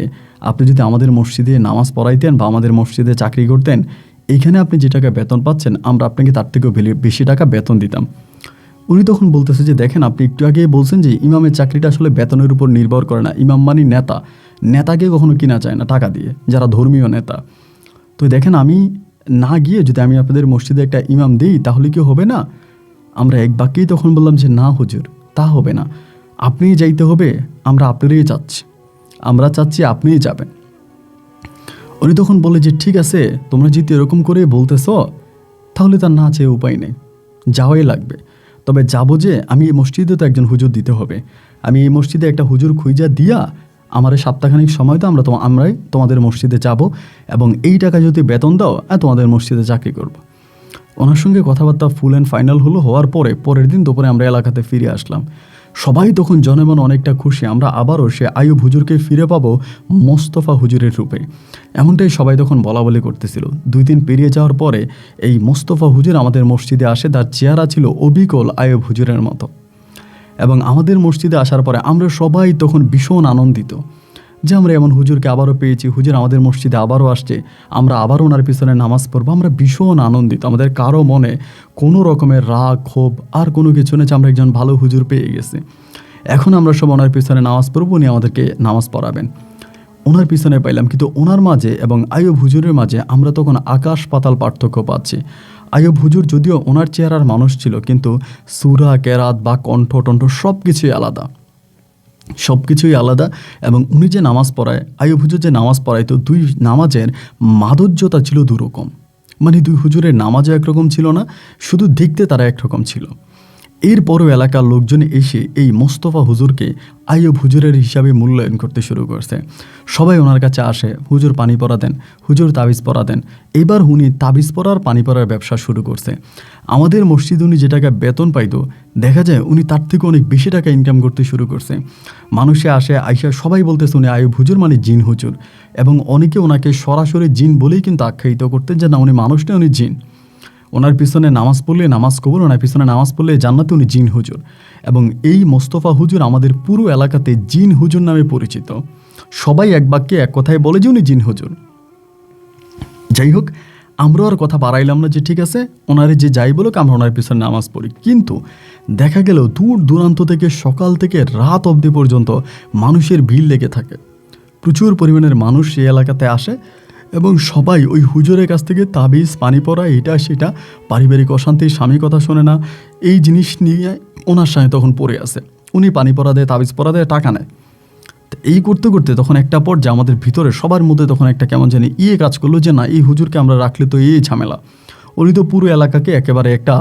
আপনি যদি আমাদের মসজিদে নামাজ পড়াইতেন বা আমাদের মসজিদে চাকরি করতেন, এইখানে আপনি যে টাকা বেতন পাচ্ছেন আমরা আপনাকে তার থেকেও বেশি টাকা বেতন দিতাম। উনি তখন বলতেছে যে দেখেন, আপনি একটু আগে বলছেন যে ইমামের চাকরিটা আসলে বেতনের উপর নির্ভর করে না, ইমাম মানে নেতা, নেতাকে কখনো কিনা যায় না টাকা দিয়ে, যারা ধর্মীয় নেতা। তো দেখেন, আমি না গিয়ে যদি আমি আপনাদের মসজিদে একটা ইমাম দিই তাহলে কি হবে না? আমরা এক বাক্যেই তখন বললাম যে না হুজুর, তা হবে না, আপনিই যাইতে হবে, আমরা আপনারই চাচ্ছি আপনিই যাবেন। উনি তখন বলে যে ঠিক আছে, তোমরা যদি এরকম করে বলতেছ তাহলে তার না চেয়ে উপায় নেই, যাওয়াই লাগবে। তবে যাবো যে, আমি এই মসজিদে তো একজন হুজুর দিতে হবে, আমি এই মসজিদে একটা হুজুর খুঁজা দিয়া আমার সপ্তাহখানিক সময় তো আমরাই তোমাদের মসজিদে যাব, এবং এই টাকা যদি বেতন দাও তোমাদের মসজিদে চাকরি করব। ওনার সঙ্গে কথাবার্তা ফুল অ্যান্ড ফাইনাল হওয়ার পরের দিন দুপুরে আমরা এলাকাতে ফিরে আসলাম। সবাই তখন জনমন অনেকটা খুশি, আমরা আবারও সে আইয়ুব হুজুরকে ফিরে পাবো মোস্তফা হুজুরের রূপে, এমনটাই সবাই তখন বলা বলি করতেছিল। 2 দিন পেরিয়ে যাওয়ার পরে এই মোস্তফা হুজুর আমাদের মসজিদে আসে, তার চেহারা ছিল অবিকল আইয়ুব হুজুরের মতো। এবং আমাদের মসজিদে আসার পরে আমরা সবাই তখন ভীষণ আনন্দিত যে আমরা এমন হুজুরকে আবারও পেয়েছি, হুজুর আমাদের মসজিদে আবারও আসছে, আমরা আবারও ওনার পিছনে নামাজ পড়বো। আমরা ভীষণ আনন্দিত, আমাদের কারো মনে কোনো রকমের রাগ ক্ষোভ আর কোনো কিছু নেই যে আমরা একজন ভালো হুজুর পেয়ে গেছি। এখন আমরা সব ওনার পিছনে নামাজ পড়বো, উনি আমাদেরকে নামাজ পড়াবেন। ওনার পিছনে পাইলাম, কিন্তু ওনার মাঝে এবং আইয়ুব হুজুরের মাঝে আমরা তখন আকাশ পাতাল পার্থক্য পাচ্ছি। আইয়ুব হুজুর যদিও ওনার চেহারার মানুষ ছিল, কিন্তু সূরা কেরাত বা কণ্ঠ সব কিছুই আলাদা। এবং উনি যে নামাজ পড়ায়, আইয়ুব হুজুর যে নামাজ পড়াইতো, 2 নামাজের মাধুর্যতা ছিল 2 রকম। মানে 2 হুজুরের নামাজও একরকম ছিল না, শুধু দেখতে তারা একরকম ছিল। এরপরও এলাকার লোকজন এসে এই মোস্তফা হুজুরকে আইয়ুব হুজুরের হিসাবে মূল্যায়ন করতে শুরু করছে। সবাই ওনার কাছে আসে, হুজুর পানি পড়া দেন, হুজুর তাবিজ পড়া দেন। এবার উনি তাবিজ পড়ার পানি পড়ার ব্যবসা শুরু করছে। আমাদের মসজিদে উনি যে টাকা বেতন পাইতো, দেখা যায় উনি তার থেকে অনেক বেশি টাকা ইনকাম করতে শুরু করছে। মানুষে আইসা সবাই বলতেছে উনি আইয়ুব হুজুর মানে জিন হুজুর, এবং অনেকে ওনাকে সরাসরি জিন বলেই কিন্তু আখ্যায়িত করতেন যে না, উনি মানুষ নয়, উনি জিন। ওনার পিছনে নামাজ পড়লে নামাজ কবুল, ওনার পিছনে নামাজ পড়লে জান্নাতে, উনি জিন হুজুর। এবং এই মোস্তফা হুজুর আমাদের পুরো এলাকাতে জিন হুজুর নামে পরিচিত। সবাই এক বাক্যে এক কথায় বলে যে উনি জিন হুজুর। যাই হোক, আমরাও আর কথা বাড়াইলাম না যে ঠিক আছে ওনারে যে যাই বলুক আমরা ওনার পিছনে নামাজ পড়ি। কিন্তু দেখা গেল দূর দূরান্ত থেকে সকাল থেকে রাত অবধি পর্যন্ত মানুষের ভিড় লেগে থাকে। প্রচুর পরিমাণের মানুষ এই এলাকাতে আসে এবং সবাই ওই হুজুরের কাছ থেকে তাবিজ, পানি পড়া, এটা সেটা, পারিবারিক অশান্তি, স্বামী কথা শোনে না, এই জিনিস নিয়ে ওনার সাথে তখন পড়ে আছে। উনি পানি পড়া দেয়, তাবিজ পড়া দেয়, টাকা নেয়। এই করতে করতে তখন একটা পর্যায়ে আমাদের ভিতরে সবার মধ্যে তখন একটা কেমন জানি কাজ করলো যে না, এই হুজুরকে আমরা রাখলে তো এই ঝামেলা। উনি তো পুরো এলাকাকে একেবারে একটা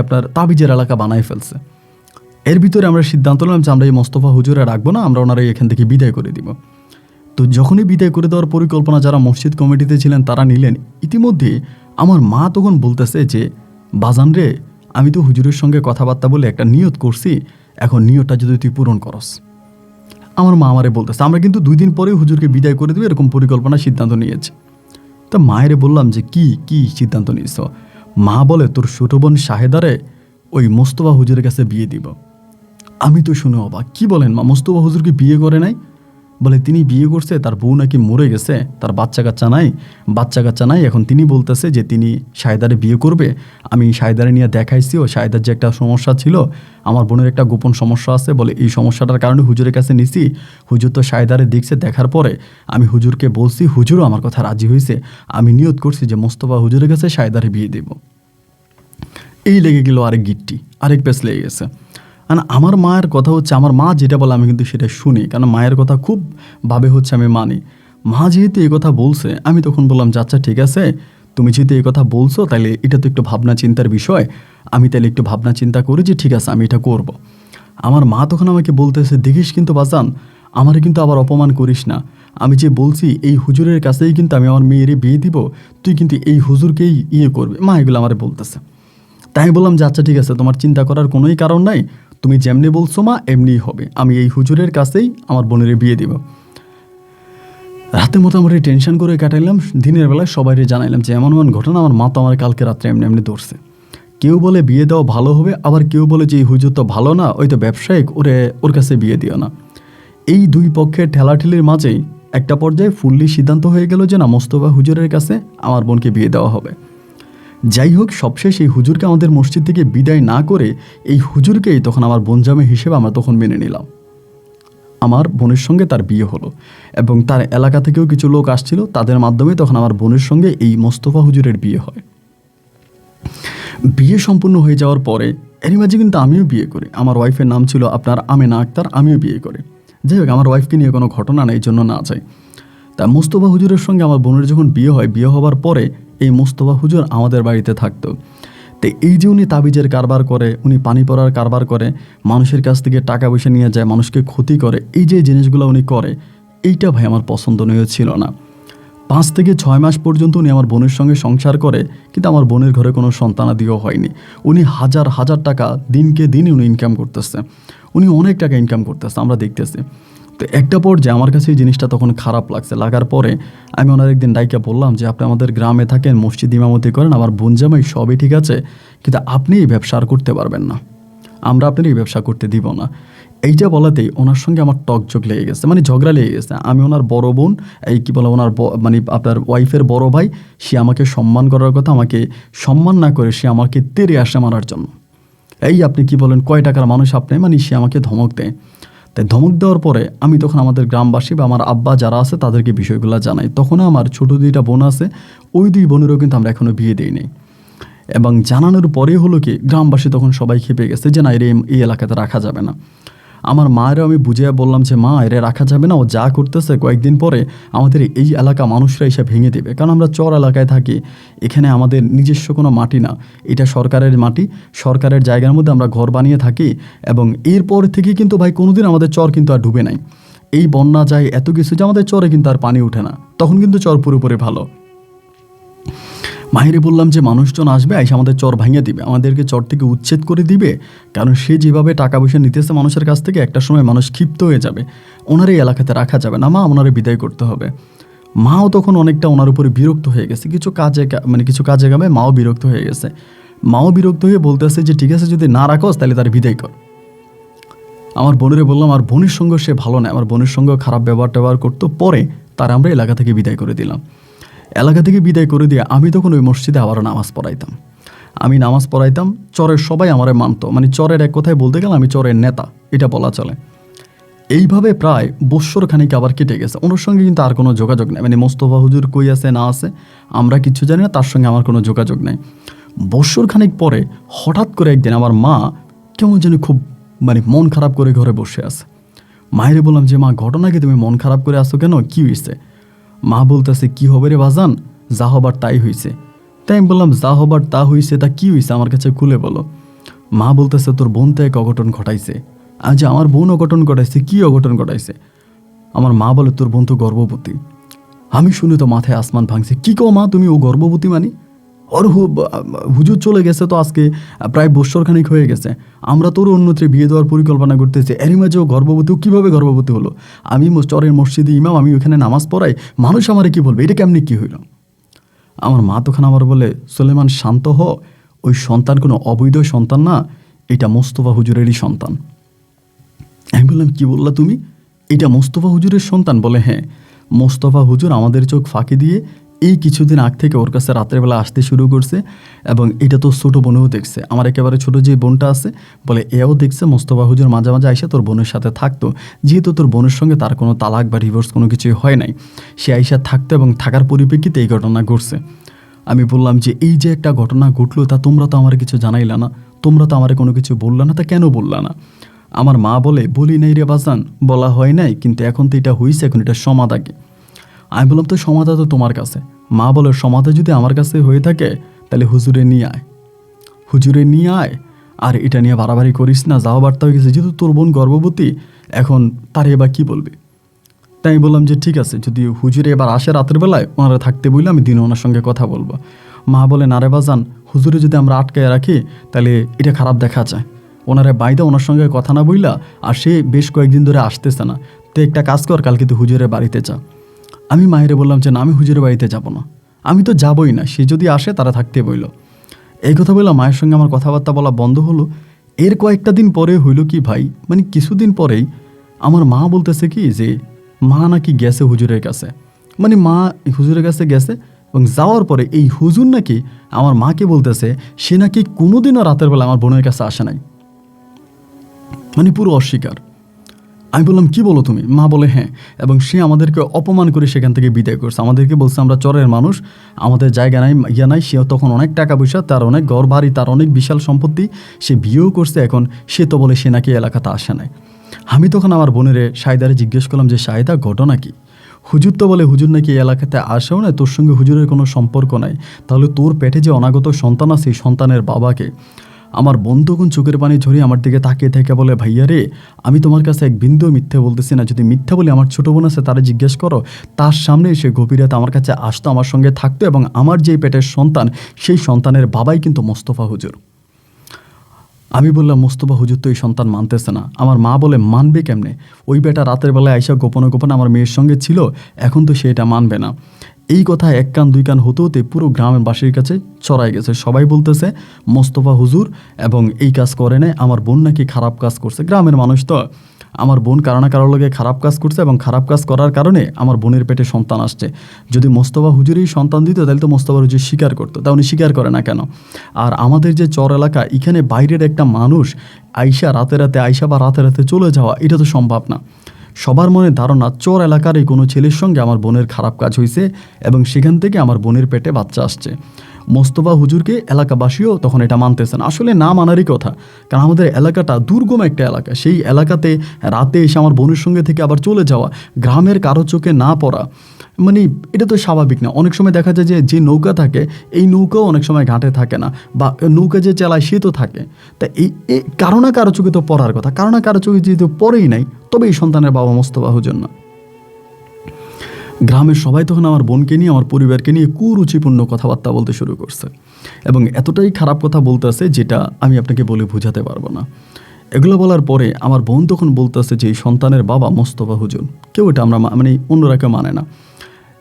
আপনার তাবিজের এলাকা বানায় ফেলছে। এর ভিতরে আমরা সিদ্ধান্ত নিলাম যে আমরা এই মোস্তফা হুজুরে রাখবো না, আমরা ওনারা এখান থেকে বিদায় করে দিব। তো যখনই বিদায় করে দেওয়ার পরিকল্পনা যারা মসজিদ কমিটিতে ছিলেন তারা নিলেন, ইতিমধ্যে আমার মা তখন বলতেছে যে বাজান রে, আমি তো হুজুরের সঙ্গে কথাবার্তা বলে একটা নিয়ত করছি, এখন নিয়তটা যদি তুই পূরণ করস। আমার মা আমারে বলতেছে আমরা কিন্তু 2 দিন পরে হুজুরকে বিদায় করে দেবো এরকম পরিকল্পনা সিদ্ধান্ত নিয়েছে। তা মায়েরে বললাম যে কি সিদ্ধান্ত নিয়েছ? মা বলে তোর ছোট বোন শাহেদারে ওই মোস্তফা হুজুরের কাছে বিয়ে দিব। আমি তো শুনে অবাক, কি বলেন মা, মোস্তফা হুজুরকে বিয়ে করে নাই? বলে তিনি বিয়ে করছে, তার বউ নাকি মরে গেছে, তার বাচ্চা কাচ্চা নাই। এখন তিনি বলতেছে যে তিনি শাহেদারে বিয়ে করবে। আমি শাহেদারে নিয়ে দেখাইছি, ও শাহেদার যে একটা সমস্যা ছিল, আমার বোনের একটা গোপন সমস্যা আছে, বলে এই সমস্যাটার কারণে হুজুরের কাছে নিছি। হুজুর তো শাহেদারে দেখছে, দেখার পরে আমি হুজুরকে বলছি, হুজুরও আমার কথা রাজি হয়েছে। আমি নিয়ত করছি যে মোস্তফা হুজুরের কাছে শাহেদারে বিয়ে দেব। এই লেগে গেল আরেক গিট্টি, আরেক পেস লেগে গেছে। আর আমার মায়ের কথা হচ্ছে, আমার মা যেটা বলে আমি কিন্তু সেটা শুনি, কারণ মায়ের কথা খুব ভাবে হচ্ছে আমি মানি। মা যেহেতু এই কথা বলছে, আমি তখন বললাম যে আচ্ছা ঠিক আছে, তুমি যেহেতু এই কথা বলছো তাহলে এটা তো একটু ভাবনা চিন্তার বিষয়, আমি তাহলে একটু ভাবনা চিন্তা করি যে ঠিক আছে আমি এটা করব। আমার মা তখন আমাকে বলতেছে দেখিস কিন্তু বাজান, আমারে কিন্তু আবার অপমান করিস না। আমি যে বলছি এই হুজুরের কাছেই কিন্তু আমি আমার মেয়েরে বিয়ে দিব, তুই কিন্তু এই হুজুরকেই করবে। মা এগুলো আমারে বলতেছে। তাই বললাম যে আচ্ছা ঠিক আছে, তোমার চিন্তা করার কোনোই কারণ নাই, তুমি যেমনি বলছো মা এমনিই হবে, আমি এই হুজুরের কাছেই আমার বোনের বিয়ে দিব। রাতে মোটামুটি টেনশন করে কাটাইলাম। দিনের বেলায় সবাইকে জানাইলাম যে এমন ঘটনা, আমার মা তো আমার কালকে রাত্রে এমনি ধরছে। কেউ বলে বিয়ে দেওয়া ভালো হবে, আবার কেউ বলে যে এই হুজুর তো ভালো না, ওই তো ব্যবসায়িক, ওর কাছে বিয়ে দিও না। এই 2 পক্ষের ঠেলাঠেলির মাঝেই একটা পর্যায়ে ফুললি সিদ্ধান্ত হয়ে গেল যে না, মোস্তফা হুজুরের কাছে আমার বোনকে বিয়ে দেওয়া হবে। যাই হোক, সবশেষ এই হুজুরকে আমাদের মসজিদ থেকে বিদায় না করে এই হুজুরকেই তখন আমার বোন জামাই হিসেবে আমরা তখন মেনে নিলাম। আমার বোনের সঙ্গে তার বিয়ে হলো এবং তার এলাকা থেকেও কিছু লোক আসছিল, তাদের মাধ্যমে তখন আমার বোনের সঙ্গে এই মোস্তফা হুজুরের বিয়ে হয়। বিয়ে সম্পূর্ণ হয়ে যাওয়ার পরে এরই মাঝে কিন্তু আমিও বিয়ে করি। আমার ওয়াইফের নাম ছিল আপনার আমেনা আক্তার, আমিও বিয়ে করি। যাই হোক, আমার ওয়াইফকে নিয়ে কোনো ঘটনা নেই, জন্য না চাই। তা মোস্তফা হুজুরের সঙ্গে আমার বোনের যখন বিয়ে হয়, বিয়ে হওয়ার পরে এই মোস্তফা হুজুর আমাদের বাড়িতে থাকতো। তো এই যে উনি তাবিজের কারবার করে, উনি পানি পড়ার কারবার করে, মানুষের কাছ থেকে টাকা পয়সা নিয়ে যায়, মানুষকে ক্ষতি করে, এই যে জিনিসগুলো উনি করে, এইটা ভাই আমার পছন্দনীয় ছিল না। 5 থেকে 6 মাস পর্যন্ত উনি আমার বোনের সঙ্গে সংসার করে, কিন্তু আমার বোনের ঘরে কোনো সন্তানাদিও হয়নি। উনি হাজার হাজার টাকা দিনকে দিন উনি ইনকাম করতেছে, উনি অনেক টাকা ইনকাম করতেছে, আমরা দেখতেছি। তো একটা পর্যায়ে আমার কাছে এই জিনিসটা তখন খারাপ লাগছে। লাগার পরে আমি ওনার একদিন ডাইকা বললাম যে আপনি আমাদের গ্রামে থাকেন, মসজিদ ইমামতি করেন, আমার বোন জামাই সবই ঠিক আছে, কিন্তু আপনি এই ব্যবসা আর করতে পারবেন না, আমরা আপনার এই ব্যবসা করতে দিব না। এইটা বলাতেই ওনার সঙ্গে আমার টকঝোক লেগে গেছে, ঝগড়া লেগে গেছে। আমি ওনার বড় বোন, ওনার আপনার ওয়াইফের বড় ভাই, সে আমাকে সম্মান করার কথা, আমাকে সম্মান না করে সে আমাকে তেড়ে আসে মারার জন্য। আপনি কি বলেন, কয় টাকার মানুষ আপনি, সে আমাকে ধমক দেয়। তাই ধমক দেওয়ার পরে আমি তখন আমাদের গ্রামবাসী বা আমার আব্বা যারা আছে তাদেরকে বিষয়গুলো জানাই। তখন আমার ছোটো 2টা বোন আছে, ওই 2 বোনেরও কিন্তু আমরা এখনও বিয়ে দিইনি। এবং জানানোর পরে হলো কি, গ্রামবাসী তখন সবাই খেপে গেছে যে না, এই এলাকাতে রাখা যাবে না। আমার মায়েরও আমি বুঝিয়ে বললাম যে মা, এরে রাখা যাবে না, ও যা করতেছে কয়েকদিন পরে আমাদের এই এলাকা মানুষরা এসে ভেঙে দেবে। কারণ আমরা চর এলাকায় থাকি, এখানে আমাদের নিজস্ব কোনো মাটি না, এটা সরকারের মাটি, সরকারের জায়গার মধ্যে আমরা ঘর বানিয়ে থাকি। এবং এরপর থেকে কিন্তু ভাই কোনোদিন আমাদের চর কিন্তু আর ডুবে নাই। এই বন্যা যায়, এত কিছু যে আমাদের চরে কিন্তু আর পানি ওঠে না, তখন কিন্তু চর পুরোপুরি ভালো। মাহিরে বললাম যে মানুষজন আসবে, আইসা আমাদের চর ভাঙিয়ে দিবে, আমাদেরকে চর থেকে উচ্ছেদ করে দিবে, কারণ সে যেভাবে টাকা পয়সা নিতেছে মানুষের কাছ থেকে, একটা সময় মানুষ ক্ষিপ্ত হয়ে যাবে, ওনার এই এলাকাতে রাখা যাবে না মা, ওনারে বিদায় করতে হবে। মাও তখন অনেকটা ওনার উপরে বিরক্ত হয়ে গেছে, কিছু কাজে কামে মাও বিরক্ত হয়ে গেছে। মাও বিরক্ত হয়ে বলতেছে যে ঠিক আছে, যদি না রাখোস তাহলে তার বিদায় কর। আমার বোনেরে বললাম, আর বোনের সঙ্গে সে ভালো না, আমার বোনের সঙ্গে খারাপ ব্যবহার করতো, পরে তার আমরা এলাকা থেকে বিদায় করে দিলাম। এলাকা থেকে বিদায় করে দিয়ে আমি তখন ওই মসজিদে আবারও নামাজ পড়াইতাম। আমি নামাজ পড়াইতাম, চরের সবাই আমারে মানত, মানে চরের এক কথায় বলতে গেলে আমি চরের নেতা, এটা বলা চলে। এইভাবে প্রায় বৎসর খানিক আবার কেটে গেছে। ওনার সঙ্গে কিন্তু আর কোনো যোগাযোগ নেই, মানে মোস্তফা হুজুর কই আছে না আছে আমরা কিচ্ছু জানি না, তার সঙ্গে আমার কোনো যোগাযোগ নেই। বৎসর খানিক পরে হঠাৎ করে একদিন আমার মা কেমন যেন খুব মানে মন খারাপ করে ঘরে বসে আছে। মায়েরে বললাম যে মা, ঘটনা কি, তুমি মন খারাপ করে আসো কেন, কি হয়েছে? মা বলতেছে, কি হবে রে বাজান, যা হবার তাই হয়েছে। তাই আমি বললাম, যা হবার তা হয়েছে, তা কি হয়েছে আমার কাছে খুলে বলো। মা বলতেছে, তোর বোন তো এক অঘটন ঘটাইছে। আজ আমার বোন অঘটন ঘটাইছে? কি অঘটন ঘটাইছে? আমার মা বলে, তোর বোন তো গর্ভবতী। আমি শুনে তো মাথায় আসমান ভাঙছে। কি কও মা তুমি, ও গর্ভবতী মানে? ওর হুজুর চলে গেছে তো আজকে প্রায় বৎসরখানিক হয়ে গেছে, আমরা তোর অন্যত্রে বিয়ে দেওয়ার পরিকল্পনা করতেছি, এরই মাঝে ও গর্ভবতী। ও কীভাবে গর্ভবতী হলো? আমি চরের মসজিদে ইমাম, আমি ওখানে নামাজ পড়াই, মানুষ আমারে কি বলবে, এটা কেমনি কি হইল? আমার মা তখন আমার বলে, সুলেমান শান্ত হ, ওই সন্তান কোনো অবৈধ সন্তান না, এটা মোস্তফা হুজুরেরই সন্তান। আমি বললাম, কি বললা তুমি, এটা মোস্তফা হুজুরের সন্তান? বলে, হ্যাঁ, মোস্তফা হুজুর আমাদের চোখ ফাঁকি দিয়ে এই কিছুদিন আগ থেকে ওর কাছে রাত্রেবেলা আসতে শুরু করছে, এবং এটা তো ছোটো বোনেও দেখছে, আমার একেবারে ছোটো যে বোনটা আছে, বলে এও দেখছে মোস্তফা হুজুর মাঝে মাঝে আইসা তোর বোনের সাথে থাকতো, যেহেতু তোর বোনের সঙ্গে তার কোনো তালাক বা ডিভোর্স কোনো কিছুই হয় নাই, সে আইসা থাকতো এবং থাকার পরিপ্রেক্ষিতে এই ঘটনা ঘটছে। আমি বললাম যে এই যে একটা ঘটনা ঘটলো, তা তোমরা তো আমার কিছু জানাইলা না, তোমরা তো আমার কোনো কিছু বললা না, তা কেন বললা না? আমার মা বলে, বলি নাই রে বাজান, বলা হয় নাই, কিন্তু এখন তো এটা হয়েছে, এখন এটা সমাধা কি? আমি বললাম, তো সমাধা তো তোমার কাছে। মা বলে, সমাধা যদি আমার কাছে হয়ে থাকে তাহলে হুজুরে নিয়ে আয়, হুজুরে নিয়ে আয়, আর এটা নিয়ে বাড়াবাড়ি করিস না, যাওয়া বার্তা হয়ে গেছে, যেহেতু তোর বোন গর্ভবতী, এখন তারে এবার কী বলবি? তাই আমি বললাম যে ঠিক আছে, যদি হুজুরে এবার আসে রাতের বেলায়, ওনারা থাকতে বললে আমি দিনে ওনার সঙ্গে কথা বলবো। মা বলে, না রে বাজান, হুজুরে যদি আমরা আটকায় রাখি তাহলে এটা খারাপ দেখা যায়, ওনারা বাইদা ওনার সঙ্গে কথা না বইলা, আর সে বেশ কয়েকদিন ধরে আসতেছে না, তো একটা কাজ কর, কালকে তুই হুজুরের বাড়িতে যা। আমি মায়েরে বললাম যে না, আমি হুজুরের বাড়িতে যাব না, আমি তো যাবই না, সে যদি আসে তারা থাকতে বইল। এই কথা বললাম, মায়ের সঙ্গে আমার কথাবার্তা বলা বন্ধ হলো। এর কয়েকটা দিন পরে হইল কি ভাই, মানে কিছুদিন পরেই আমার মা বলতেছে কি যে মা নাকি গেছে হুজুরের কাছে, মানে মা হুজুরের কাছে গেছে, এবং যাওয়ার পরে এই হুজুর নাকি আমার মাকে বলতেছে সে নাকি কোনোদিনও রাতের বেলা আমার বোনের কাছে আসে নাই, মানে পুরো অস্বীকার। আমি বললাম, কি বলো তুমি? মা বলে, হ্যাঁ, এবং সে আমাদেরকে অপমান করে সেখান থেকে বিদায় করছে, আমাদেরকে বলছে আমরা চরের মানুষ, আমাদের জায়গা নাই, ইয়া নাই। সে তখন অনেক টাকা পয়সা, তার অনেক ঘর বাড়ি, তার অনেক বিশাল সম্পত্তি, সে বিয়েও করছে, এখন সে তো বলে সে নাকি এলাকাতে আসে নাই। আমি তখন আমার বোনের সায়দারে জিজ্ঞেস করলাম যে সায়দা, ঘটনা কি? হুজুর তো বলে হুজুর নাকি এই এলাকাতে আসেও না, তোর সঙ্গে হুজুরের কোনো সম্পর্ক নাই, তাহলে তোর পেটে যে অনাগত সন্তান আছে, সন্তানের বাবাকে। আমার বোন তখন চোখের পানি ঝরিয়ে আমার দিকে তাকিয়ে থেকে বলে, ভাইয়া রে, আমি তোমার কাছে এক বিন্দুও মিথ্যে বলতেছি না, যদি মিথ্যা বলি আমার ছোটো বোন আছে তারা জিজ্ঞেস করো, তার সামনে এসে গভীর রাতে আমার কাছে আসতো, আমার সঙ্গে থাকতো, এবং আমার যেই পেটের সন্তান সেই সন্তানের বাবাই কিন্তু মোস্তফা হুজুর। আমি বললাম, মোস্তফা হুজুর তো এই সন্তান মানতেছে না। আমার মা বলে, মানবে কেমনে? ওই বেটা রাতের বেলায় আইসা গোপনে গোপনে আমার মেয়ের সঙ্গে ছিল, এখন তো সে এটা মানবে না। এই কথা এক কান দুই কান হতে হতে পুরো গ্রামের বাসীর কাছে ছড়াই গেছে, সবাই বলতেছে মোস্তফা হুজুর এবং এই কাজ করে নেয়, আমার বোন নাকি খারাপ কাজ করছে। গ্রামের মানুষ তো, আমার বোন কারো না কারোর লগে খারাপ কাজ করছে, এবং খারাপ কাজ করার কারণে আমার বোনের পেটে সন্তান আসছে। যদি মোস্তফা হুজুরই সন্তান দিত তাহলে তো মোস্তফা হুজুর স্বীকার করতো, তা উনি স্বীকার করে না কেন? আর আমাদের যে চর এলাকা, এখানে বাইরের একটা মানুষ আইসা রাতে রাতে আইসা বা রাতে রাতে চলে যাওয়া, এটা তো সম্ভব না। সবার মনে ধারণা চর এলাকার এই কোনো ছেলের সঙ্গে আমার বোনের খারাপ কাজ হয়েছে, এবং সেখান থেকে আমার বোনের পেটে বাচ্চা আসছে। মোস্তফা হুজুরকে এলাকাবাসীও তখন এটা মানতেছে না, আসলে না মানারই কথা, কারণ আমাদের এলাকাটা দুর্গম একটা এলাকা, সেই এলাকাতে রাতে এসে আমার বোনের সঙ্গে থেকে আবার চলে যাওয়া, গ্রামের কারো চোখে না পড়া, মানে এটা তো স্বাভাবিক না। অনেক সময় দেখা যায় যে নৌকা থাকে, এই নৌকাও অনেক সময় ঘাটে থাকে না, বা নৌকা যে চালায় সে তো থাকে, তা এই কারো না কারো চোখে তো পড়ার কথা, কারো না কারো চোখে যেহেতু পড়েই নাই, তবে এই সন্তানের বাবা মোস্তফা হুজুর না। গ্রামের সবাই তখন আমার বোনকে নিয়ে, আমার পরিবারকে নিয়ে কুরুচিপূর্ণ কথাবার্তা বলতে শুরু করছে, এবং এতটাই খারাপ কথা বলতেছে যেটা আমি আপনাকে বলে বোঝাতে পারবো না। এগুলো বলার পরে আমার বোন তখন বলতেছে যে এই সন্তানের বাবা মোস্তফা হুজুর, কেউ এটা আমরা মানে অন্যরা কেউ মানে না।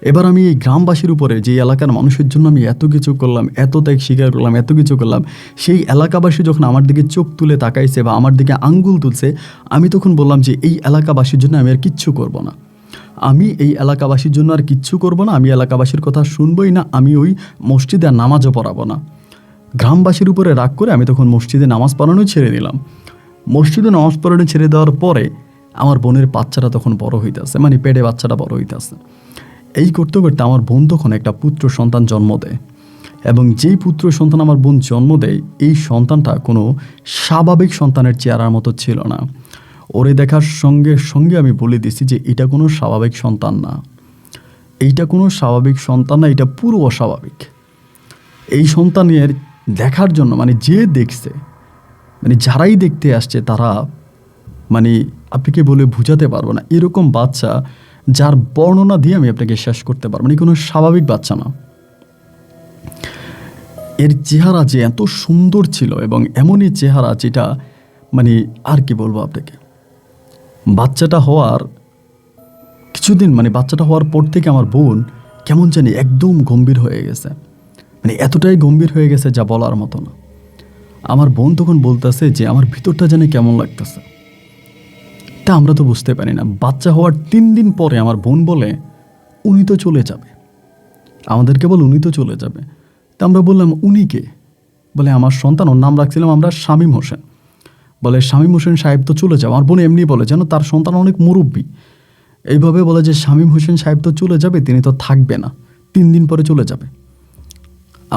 এবার আমি এই গ্রামবাসীর উপরে, যে এলাকার মানুষের জন্য আমি এত কিছু করলাম, এত ত্যাগ স্বীকার করলাম, এত কিছু করলাম, সেই এলাকাবাসী যখন আমার দিকে চোখ তুলে তাকাইছে বা আমার দিকে আঙ্গুল তুলছে, আমি তখন বললাম যে এই এলাকাবাসীর জন্য আমি আর কিচ্ছু করব না। আমি এই এলাকাবাসীর জন্য আর কিচ্ছু করব না, আমি এলাকাবাসীর কথা শুনবই না, আমি ওই মসজিদে আর নামাজও পড়াবো না। গ্রামবাসীর উপরে রাগ করে আমি তখন মসজিদে নামাজ পড়ানো ছেড়ে দিলাম। মসজিদে নামাজ পড়ানো ছেড়ে দেওয়ার পরে আমার বোনের বাচ্চাটা তখন বড় হইতেছে, মানে পেটে বাচ্চাটা বড় হইতেছে। এই করতে করতে আমার বোন তখন একটা পুত্র সন্তান জন্ম দেয়, এবং যেই পুত্র সন্তান আমার বোন জন্ম দেয়, এই সন্তানটা কোনো স্বাভাবিক সন্তানের চেহারার মতো ছিল না। ওরে দেখার সঙ্গে সঙ্গে আমি বলে দিছি যে এটা কোনো স্বাভাবিক সন্তান না, এইটা কোনো স্বাভাবিক সন্তান না, এটা পুরো অস্বাভাবিক। এই সন্তানের দেখার জন্য মানে যে দেখছে, মানে যারাই দেখতে আসছে তারা মানে আপনাকে বলে বোঝাতে পারবো না, এরকম বাচ্চা যার বর্ণনা দিয়ে আমি আপনাকে শেষ করতে পারবো না, কোনো স্বাভাবিক বাচ্চা না। এর চেহারা যে এত সুন্দর ছিল এবং এমনই চেহারা যেটা মানে আর কি বলবো আপনাকে। বাচ্চাটা হওয়ার কিছুদিন মানে বাচ্চাটা হওয়ার পর থেকে আমার বোন কেমন জানি একদম গম্ভীর হয়ে গেছে, মানে এতটাই গম্ভীর হয়ে গেছে যা বলার মতো না। আমার বোন তখন বলতেছে যে আমার ভিতরটা জানি কেমন লাগতেছে, তা আমরা তো বুঝতে পারি না। বাচ্চা হওয়ার 3 দিন পরে আমার বোন বলে উনি তো চলে যাবে, আমাদেরকে বলে উনি তো চলে যাবে। তা আমরা বললাম উনি কে? বলে আমার সন্তান, ওর নাম রাখছিলাম আমরা শামীম হোসেন। বলে শামীম হোসেন সাহেব তো চলে যাবে। আমার বোন এমনি বলে যেন তার সন্তান অনেক মুরব্বী, এইভাবে বলে যে শামীম হোসেন সাহেব তো চলে যাবে, তিনি তো থাকবে না, 3 দিন পরে চলে যাবে।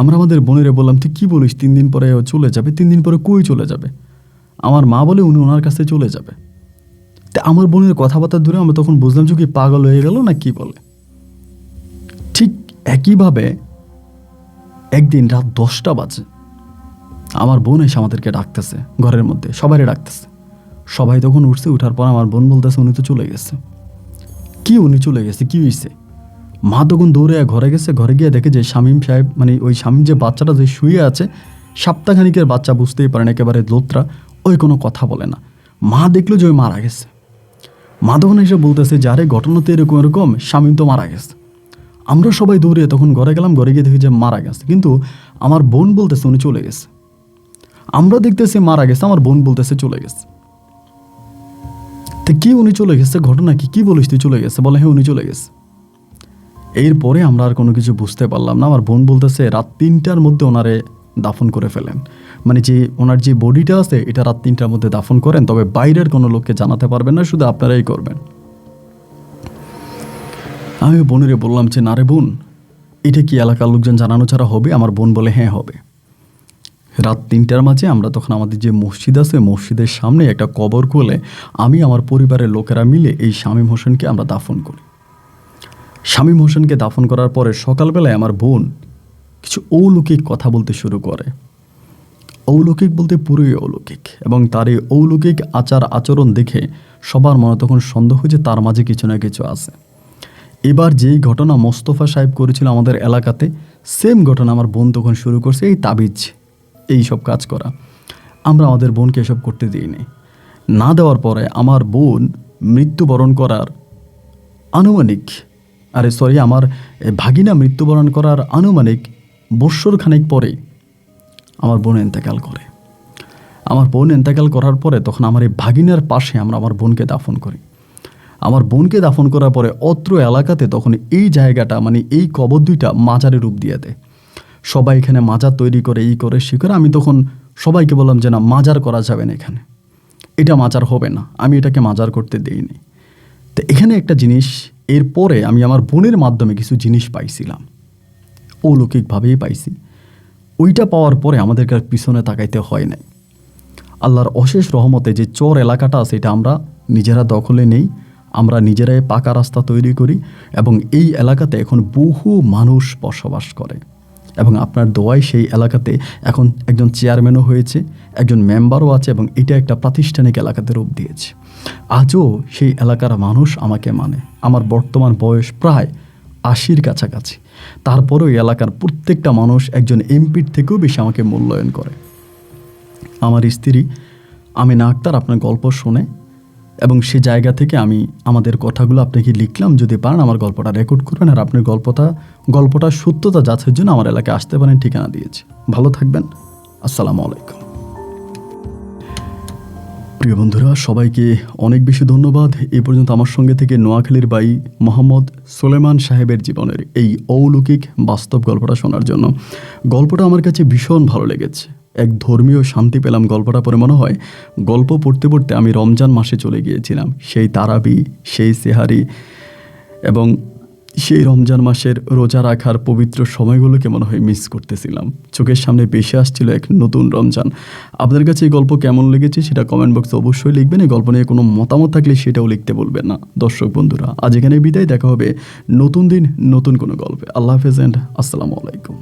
আমরা আমাদের বোনেরে বললাম তুই কী বলিস, 3 দিন পরে চলে যাবে? 3 দিন পরে কই চলে যাবে? আমার মা বলে উনি ওনার কাছে চলে যাবে। তা আমার বোনের কথাবার্তা ধরে আমরা তখন বুঝলাম যে কি পাগল হয়ে গেল না কি বলে। ঠিক একইভাবে একদিন রাত 10টা বাজে আমার বোন এসে আমাদেরকে ডাকতেছে, ঘরের মধ্যে সবাই ডাকতেছে। সবাই তখন উঠছে, উঠার পর আমার বোন বলতেছে উনি তো চলে গেছে। কি উনি চলে গেছে, কি হয়েছে? মা তখন দৌড়ে ঘরে গেছে, ঘরে গিয়ে দেখে যে শামীম সাহেব মানে ওই শামীম যে বাচ্চাটা যে শুয়ে আছে, সপ্তাহখানিকের বাচ্চা, বুঝতেই পারেন একেবারে লোত্রা, ওই কোনো কথা বলে না। মা দেখলো যে ওই মারা গেছে। মা তখন এসে বলতেছে যে আরে ঘটনা তো এরকম এরকম, শামীম তো মারা গেছে। আমরা সবাই দৌড়ে তখন ঘরে গেলাম, ঘরে গিয়ে দেখি যে মারা গেছে, কিন্তু আমার বোন বলতেছে উনি চলে গেছে। আমরা দেখতেছি মারা গেছে, আমার বোন বলতেছে চলে গেছে। তো কি উনি চলে গেছে, ঘটনা কি, কি বলিস তুই চলে গেছে? বলে হ্যাঁ উনি চলে গেছে। এরপরে আমরা আর কোনো কিছু বুঝতে পারলাম না। আমার বোন বলতেছে রাত 3টার মধ্যে ওনারে দাফন করে ফেলেন, মানে যে ওনার যে বডিটা আছে এটা রাত 3টার মধ্যে দাফন করেন, তবে বাইরের কোনো লোককে জানাতে পারবেন না, শুধু আপনারাই করবেন। আমি বোনেরে বললাম যে না রে বোন, এটা কি এলাকার লোকজন জানানো ছাড়া হবে? আমার বোন বলে হ্যাঁ হবে। রাত 3টার মাঝে আমরা তখন আমাদের যে মসজিদ আছে মসজিদের সামনে একটা কবর খুলে আমি আমার পরিবারের লোকেরা মিলে এই শামীম হোসেনকে আমরা দাফন করি। শামীম হোসেনকে দাফন করার পরে সকালবেলায় আমার বোন কিছু অলৌকিক কথা বলতে শুরু করে। অলৌকিক বলতে পুরোই অলৌকিক, এবং তার এই অলৌকিক আচার আচরণ দেখে সবার মনে তখন সন্দেহ যে তার মাঝে কিছু না কিছু আছে। এবার যেই ঘটনা মোস্তফা সাহেব করেছিল আমাদের এলাকাতে, সেম ঘটনা আমার বোন তখন শুরু করছে এই তাবিজ এই সব কাজ করা। আমরা আমাদের বোনকে এসব করতে দিইনি। না দেওয়ার পরে আমার বোন মৃত্যুবরণ করার আনুমানিক আমার ভাগিনা মৃত্যুবরণ করার আনুমানিক বৎসর খানেক পরেই আমার বোন এন্তেকাল করে। আমার বোন এন্তেকাল করার পরে তখন আমার এই ভাগিনার পাশে আমরা আমার বোনকে দাফন করি। আমার বোনকে দাফন করার পরে অত্র এলাকাতে তখন এই জায়গাটা মানে এই কবর দুইটা মাজারে রূপ দিয়ে দেয়। সবাই এখানে মাজার তৈরি করে এই করে সে করে। আমি তখন সবাইকে বললাম যে না, মাজার করা যাবে না, এখানে এটা মাজার হবে না, আমি এটাকে মাজার করতে দেইনি। তো এখানে একটা জিনিস, এরপরে আমি আমার বোনের মাধ্যমে কিছু জিনিস পাইছিলাম, অলৌকিকভাবেই পাইছি। ওইটা পাওয়ার পরে আমাদেরকে আর পিছনে তাকাইতে হয় নাই। আল্লাহর অশেষ রহমতে যে চর এলাকাটা আছে এটা আমরা নিজেরা দখলে নেই, আমরা নিজেরাই পাকা রাস্তা তৈরি করি, এবং এই এলাকাতে এখন বহু মানুষ বসবাস করে, এবং আপনার দোয়ায় সেই এলাকাতে এখন একজন চেয়ারম্যানও হয়েছে, একজন মেম্বারও আছে, এবং এটা একটা প্রাতিষ্ঠানিক এলাকাতে রূপ দিয়েছে। আজও সেই এলাকার মানুষ আমাকে মানে। আমার বর্তমান বয়স প্রায় 80-র কাছাকাছি, তারপরেও এই এলাকার প্রত্যেকটা মানুষ একজন এমপির থেকেও বেশি আমাকে মূল্যায়ন করে। আমার স্ত্রী আমিনা আক্তার আপনার গল্প শোনে, এবং সে জায়গা থেকে আমি আমাদের কথাগুলো আপনাকে লিখলাম। যদি পারেন আমার গল্পটা রেকর্ড করবেন, আর আপনার গল্পটা সত্যতা যাচাইয়ের জন্য আমার এলাকায় আসতে পারেন, ঠিকানা দিয়েছি। ভালো থাকবেন। আসসালামু আলাইকুম। প্রিয় বন্ধুরা, সবাইকে অনেক বেশি ধন্যবাদ এই পর্যন্ত আমার সঙ্গে থেকে নোয়াখালীর ভাই মোহাম্মদ সুলেমান সাহেবের জীবনের এই অলৌকিক বাস্তব গল্পটা শোনার জন্য। গল্পটা আমার কাছে ভীষণ ভালো লেগেছে, এক ধর্মীয় শান্তি পেলাম গল্পটা পড়ে। মনে হয় গল্প পড়তে পড়তে আমি রমজান মাসে চলে গিয়েছিলাম, সেই তারাবি, সেই সেহারি এবং সেই রমজান মাসের রোজা রাখার পবিত্র সময়গুলোকে মনে হয় মিস করতেছিলাম। চোখের সামনে ভেসে আসছিল এক নতুন রমজান। আপনাদের কাছে এই গল্প কেমন লেগেছে সেটা কমেন্ট বক্সে অবশ্যই লিখবেন। এই গল্প নিয়ে কোনো মতামত থাকলে সেটাও লিখতে বলবেন না। দর্শক বন্ধুরা, আজ এখানে বিদায়, দেখা হবে নতুন দিন নতুন কোনো গল্পে। আল্লাহ হাফেজ অ্যান্ড আসসালামু আলাইকুম।